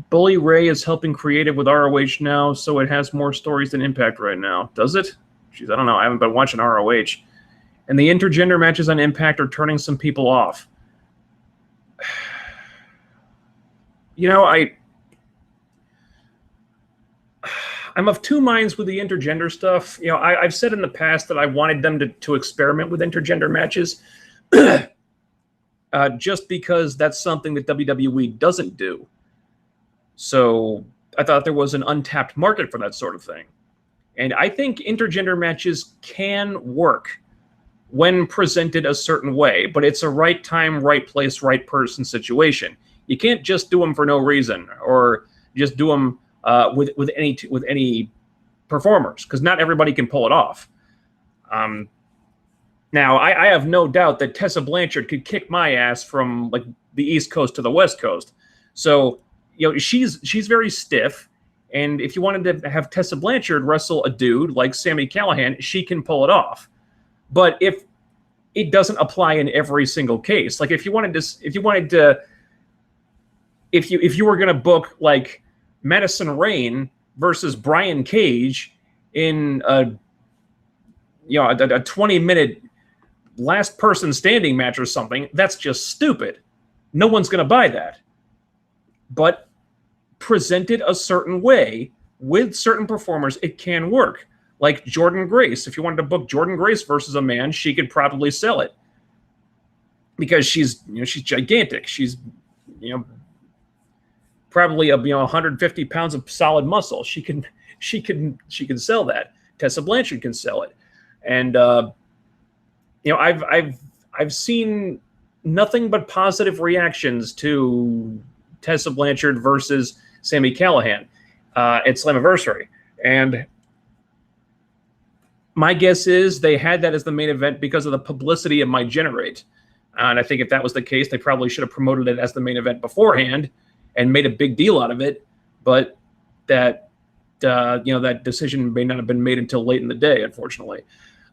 Bully Ray is helping creative with ROH now, so it has more stories than Impact right now. Does it? Jeez, I don't know. I haven't been watching ROH. And the intergender matches on Impact are turning some people off. I'm of two minds with the intergender stuff. I've said in the past that I wanted them to experiment with intergender matches just because that's something that WWE doesn't do. So I thought there was an untapped market for that sort of thing. And I think intergender matches can work. when presented a certain way, but it's a right time, right place, right person situation. You can't just do them for no reason, or just do them with any performers, because not everybody can pull it off. Now, I have no doubt that Tessa Blanchard could kick my ass from like the East Coast to the West Coast. So, she's very stiff, and if you wanted to have Tessa Blanchard wrestle a dude like Sami Callihan, she can pull it off. But if it doesn't apply in every single case, like if you were going to book like Madison Rayne versus Brian Cage in a 20-minute last person standing match or something, that's just stupid. No one's going to buy that. But presented a certain way with certain performers, it can work. Like Jordynne Grace. If you wanted to book Jordynne Grace versus a man, she could probably sell it. Because she's gigantic. She's, probably 150 pounds of solid muscle. She can sell that. Tessa Blanchard can sell it. And I've seen nothing but positive reactions to Tessa Blanchard versus Sami Callihan at Slammiversary. And my guess is they had that as the main event because of the publicity it might generate. And I think if that was the case, they probably should have promoted it as the main event beforehand and made a big deal out of it. But that decision may not have been made until late in the day, unfortunately.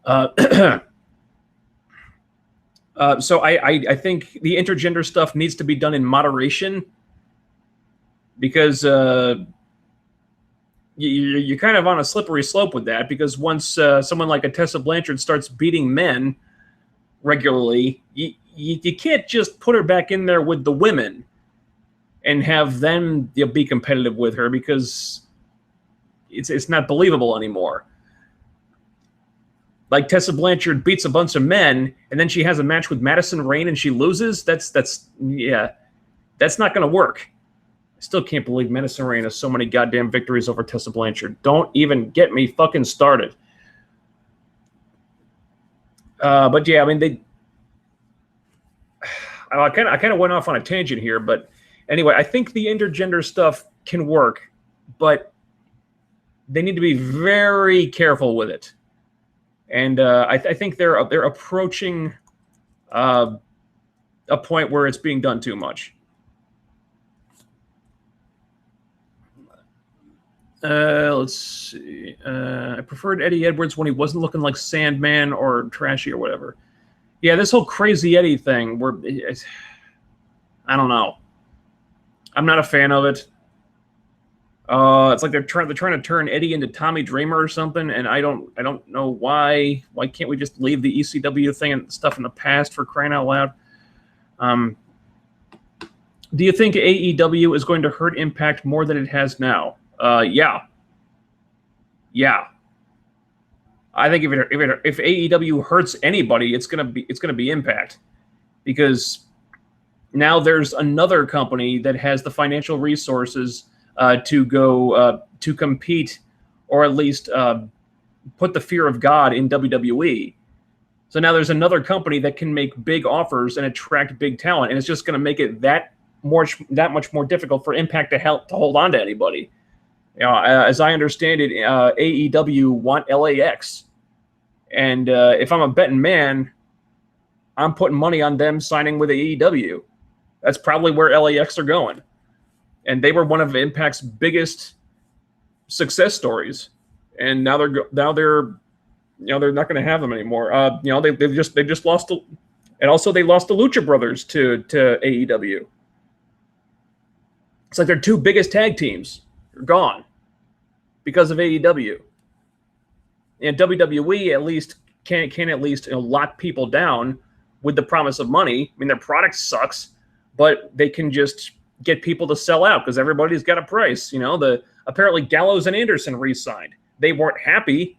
So I think the intergender stuff needs to be done in moderation, because you're kind of on a slippery slope with that, because once someone like a Tessa Blanchard starts beating men regularly, you can't just put her back in there with the women and have them be competitive with her, because it's not believable anymore. Like Tessa Blanchard beats a bunch of men, and then she has a match with Madison Rayne and she loses. That's not going to work. I still can't believe Madison Rayne has so many goddamn victories over Tessa Blanchard. Don't even get me fucking started. But yeah, I mean, I kind of went off on a tangent here, but anyway, I think the intergender stuff can work, but they need to be very careful with it. And I think they're approaching a point where it's being done too much. Let's see. I preferred Eddie Edwards when he wasn't looking like Sandman or trashy or whatever. Yeah, this whole Crazy Eddie thing, I don't know. I'm not a fan of it. It's like they're trying to turn Eddie into Tommy Dreamer or something, and I don't know why. Why can't we just leave the ECW thing and stuff in the past, for crying out loud? Do you think AEW is going to hurt Impact more than it has now? Yeah. I think if AEW hurts anybody, it's gonna be Impact, because now there's another company that has the financial resources to go to compete, or at least put the fear of God in WWE. So now there's another company that can make big offers and attract big talent, and it's just going to make it that much more difficult for Impact to hold on to anybody. As I understand it, AEW want LAX, and if I'm a betting man, I'm putting money on them signing with AEW. That's probably where LAX are going. And they were one of Impact's biggest success stories, and now they're not going to have them anymore. They've just lost, and also they lost the Lucha Brothers to AEW. It's like their two biggest tag teams are gone because of AEW. And WWE at least can at least lock people down with the promise of money. I mean, their product sucks, but they can just get people to sell out because everybody's got a price. Apparently Gallows and Anderson re-signed. They weren't happy.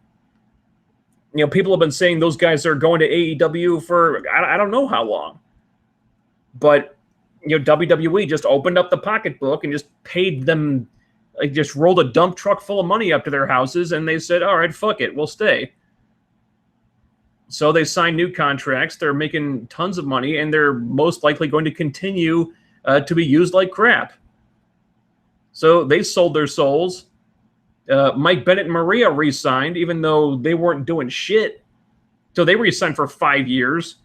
People have been saying those guys are going to AEW for I don't know how long. But WWE just opened up the pocketbook and just paid them, just rolled a dump truck full of money up to their houses, and they said, "All right, fuck it, we'll stay." So they sign new contracts. They're making tons of money, and they're most likely going to continue to be used like crap. So they sold their souls. Mike Bennett and Maria re-signed, even though they weren't doing shit. So they re-signed for 5 years,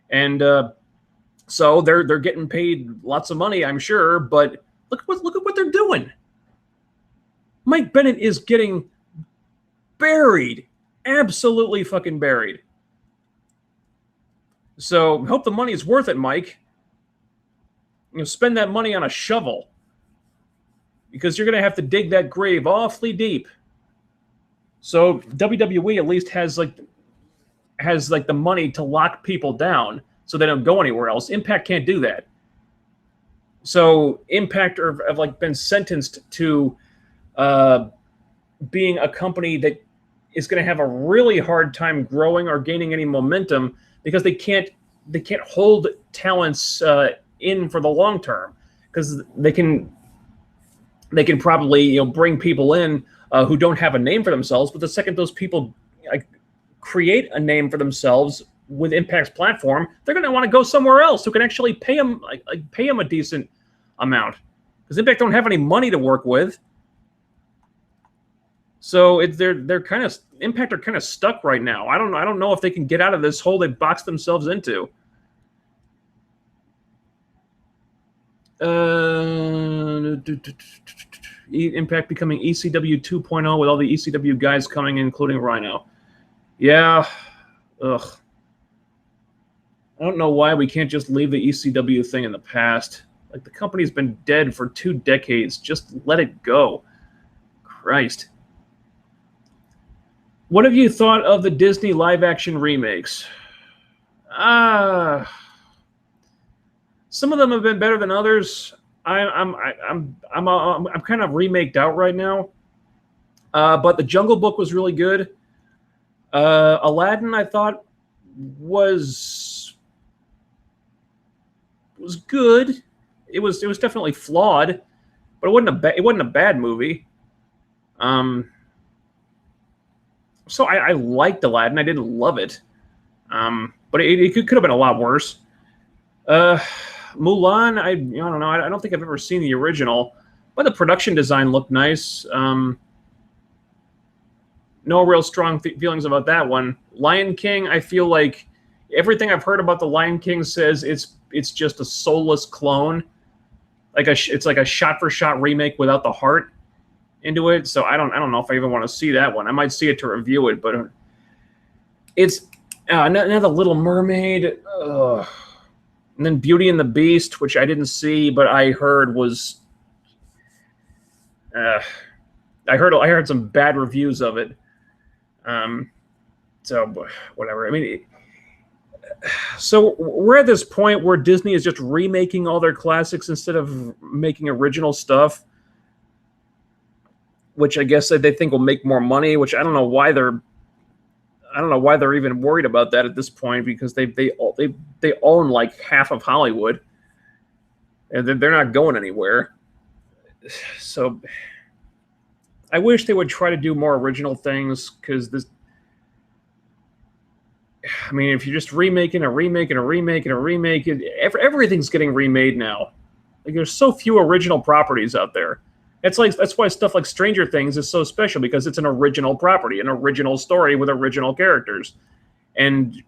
and so they're getting paid lots of money, I'm sure. But look at what they're doing. Mike Bennett is getting buried, absolutely fucking buried. So hope the money is worth it, Mike. Spend that money on a shovel, because you're going to have to dig that grave awfully deep. So WWE at least has the money to lock people down so they don't go anywhere else. Impact can't do that. So Impact have like been sentenced to being a company that is going to have a really hard time growing or gaining any momentum, because they can't hold talents in for the long term, because they can probably bring people in who don't have a name for themselves, but the second those people create a name for themselves with Impact's platform, they're going to want to go somewhere else who can actually pay them a decent amount, because Impact don't have any money to work with. So they're kind of Impact are kind of stuck right now. I don't know if they can get out of this hole they boxed themselves into. Impact becoming ECW 2.0 with all the ECW guys coming in, including Rhino. Yeah. Ugh. I don't know why we can't just leave the ECW thing in the past. Like, the company's been dead for 2 decades. Just let it go. Christ. What have you thought of the Disney live-action remakes? Some of them have been better than others. I'm kind of remaked out right now. But the Jungle Book was really good. Aladdin, I thought, was good. It was definitely flawed, but it wasn't a bad movie. So I liked Aladdin. I didn't love it, but it could have been a lot worse. Mulan, I don't know. I don't think I've ever seen the original, but the production design looked nice. No real strong feelings about that one. Lion King, I feel like everything I've heard about the Lion King says it's just a soulless clone. It's like a shot-for-shot remake without the heart into it. So I don't know if I even want to see that one. I might see it to review it, but it's now the Little Mermaid, and then Beauty and the Beast, which I didn't see, but I heard was. I heard some bad reviews of it. So whatever. I mean, so we're at this point where Disney is just remaking all their classics instead of making original stuff, which I guess they think will make more money. Which I don't know why they're even worried about that at this point, because they own like half of Hollywood, and they're not going anywhere. So I wish they would try to do more original things, because this. I mean, if you're just remaking a remake and a remake and a remake, everything's getting remade now. Like, there's so few original properties out there. That's why stuff like Stranger Things is so special, because it's an original property, an original story with original characters. And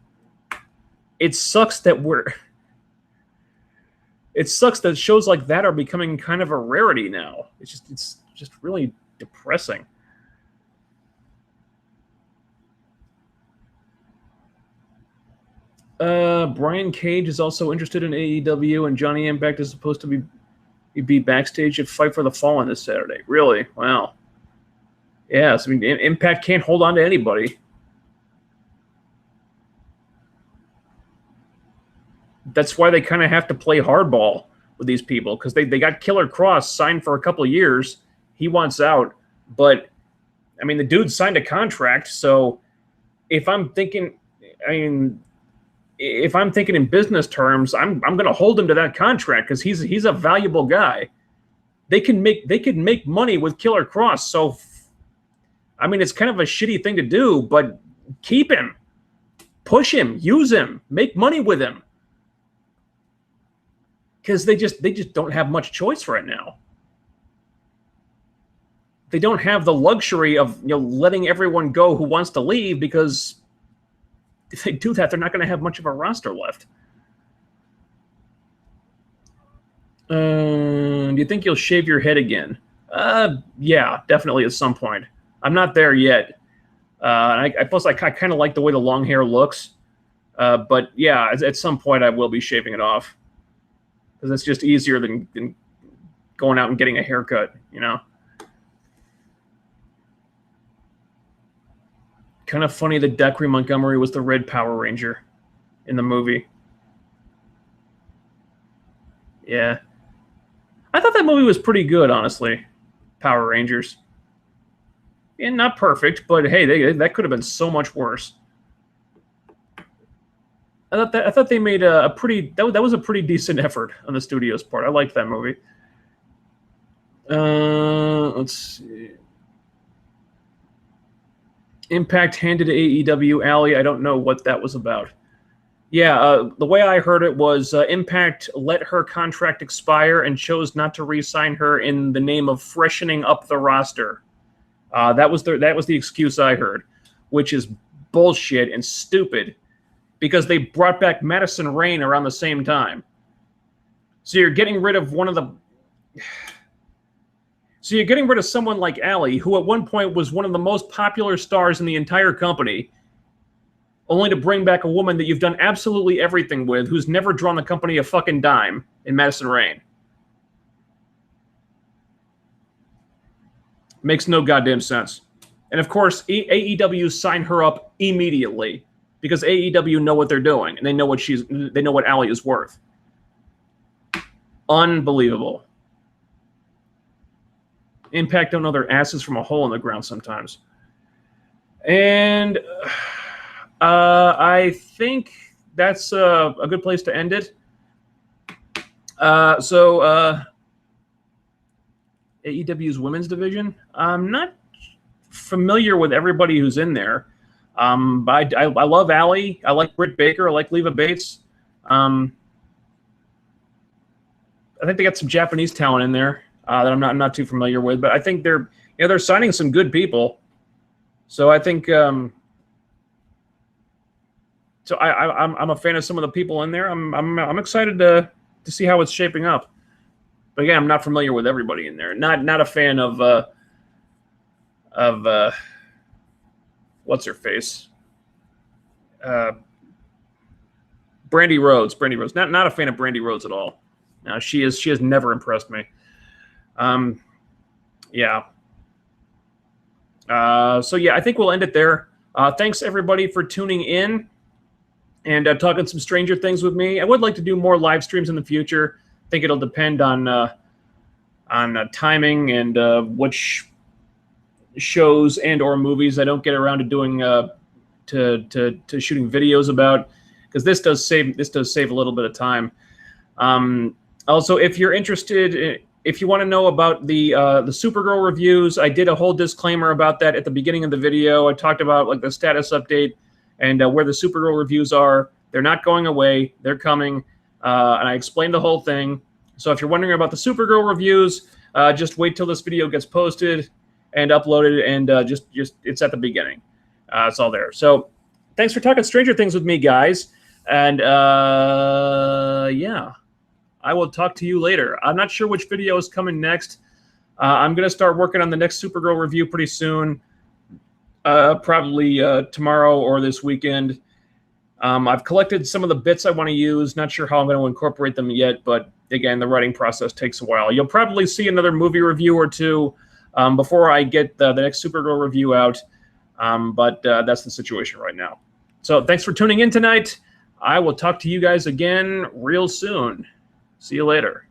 it sucks that shows like that are becoming kind of a rarity now. It's just really depressing. Brian Cage is also interested in AEW, and Johnny Impact is supposed to be backstage at Fight for the Fallen this Saturday. Really? Wow. Yes, I mean, Impact can't hold on to anybody. That's why they kind of have to play hardball with these people, because they got Killer Cross signed for a couple of years. He wants out, but I mean, the dude signed a contract. So if I'm thinking in business terms, I'm going to hold him to that contract, because he's a valuable guy. They could make money with Killer Cross. So, I mean, it's kind of a shitty thing to do, but keep him. push him, use him, make money with him. Because they just don't have much choice right now. They don't have the luxury of letting everyone go who wants to leave, because if they do that, they're not going to have much of a roster left. Do you think you'll shave your head again? Yeah, definitely at some point. I'm not there yet. Plus, I kind of like the way the long hair looks. But yeah, at some point I will be shaving it off, because it's just easier than going out and getting a haircut, Kind of funny that Dacre Montgomery was the Red Power Ranger in the movie. Yeah. I thought that movie was pretty good, honestly. Power Rangers. And not perfect, but hey, that could have been so much worse. I thought they made a pretty that was a pretty decent effort on the studio's part. I liked that movie. Let's see. Impact handed AEW Alley. I don't know what that was about. Yeah, the way I heard it was Impact let her contract expire and chose not to re-sign her in the name of freshening up the roster. That was the excuse I heard, which is bullshit and stupid, because they brought back Madison Rayne around the same time. So you're getting rid of So you're getting rid of someone like Allie, who at one point was one of the most popular stars in the entire company, only to bring back a woman that you've done absolutely everything with, who's never drawn the company a fucking dime, in Madison Rayne. Makes no goddamn sense. And of course, AEW signed her up immediately, because AEW know what they're doing, and they know what Allie is worth. Unbelievable. Impact don't know their asses from a hole in the ground sometimes. And I think that's a good place to end it. AEW's women's division. I'm not familiar with everybody who's in there. But I love Allie. I like Britt Baker. I like Leva Bates. I think they got some Japanese talent in there that I'm not too familiar with. But I think they're signing some good people. So I think I'm a fan of some of the people in there. I'm excited to see how it's shaping up. But again, I'm not familiar with everybody in there. Not a fan of what's her face? Brandy Rhodes. Not a fan of Brandy Rhodes at all. No, she has never impressed me. Yeah. So yeah, I think we'll end it there. Thanks everybody for tuning in and talking some Stranger Things with me. I would like to do more live streams in the future. I think it'll depend on timing and which shows and or movies I don't get around to doing to shooting videos about, because this does save a little bit of time. Also, if you're interested, if you want to know about the Supergirl reviews, I did a whole disclaimer about that at the beginning of the video. I talked about like the status update and where the Supergirl reviews are. They're not going away. They're coming. And I explained the whole thing. So if you're wondering about the Supergirl reviews, just wait till this video gets posted and uploaded, and just it's at the beginning. It's all there. So thanks for talking Stranger Things with me, guys. And yeah, I will talk to you later. I'm not sure which video is coming next. I'm going to start working on the next Supergirl review pretty soon, probably tomorrow or this weekend. I've collected some of the bits I want to use. Not sure how I'm going to incorporate them yet, but again, the writing process takes a while. You'll probably see another movie review or two before I get the next Supergirl review out, but that's the situation right now. So thanks for tuning in tonight. I will talk to you guys again real soon. See you later.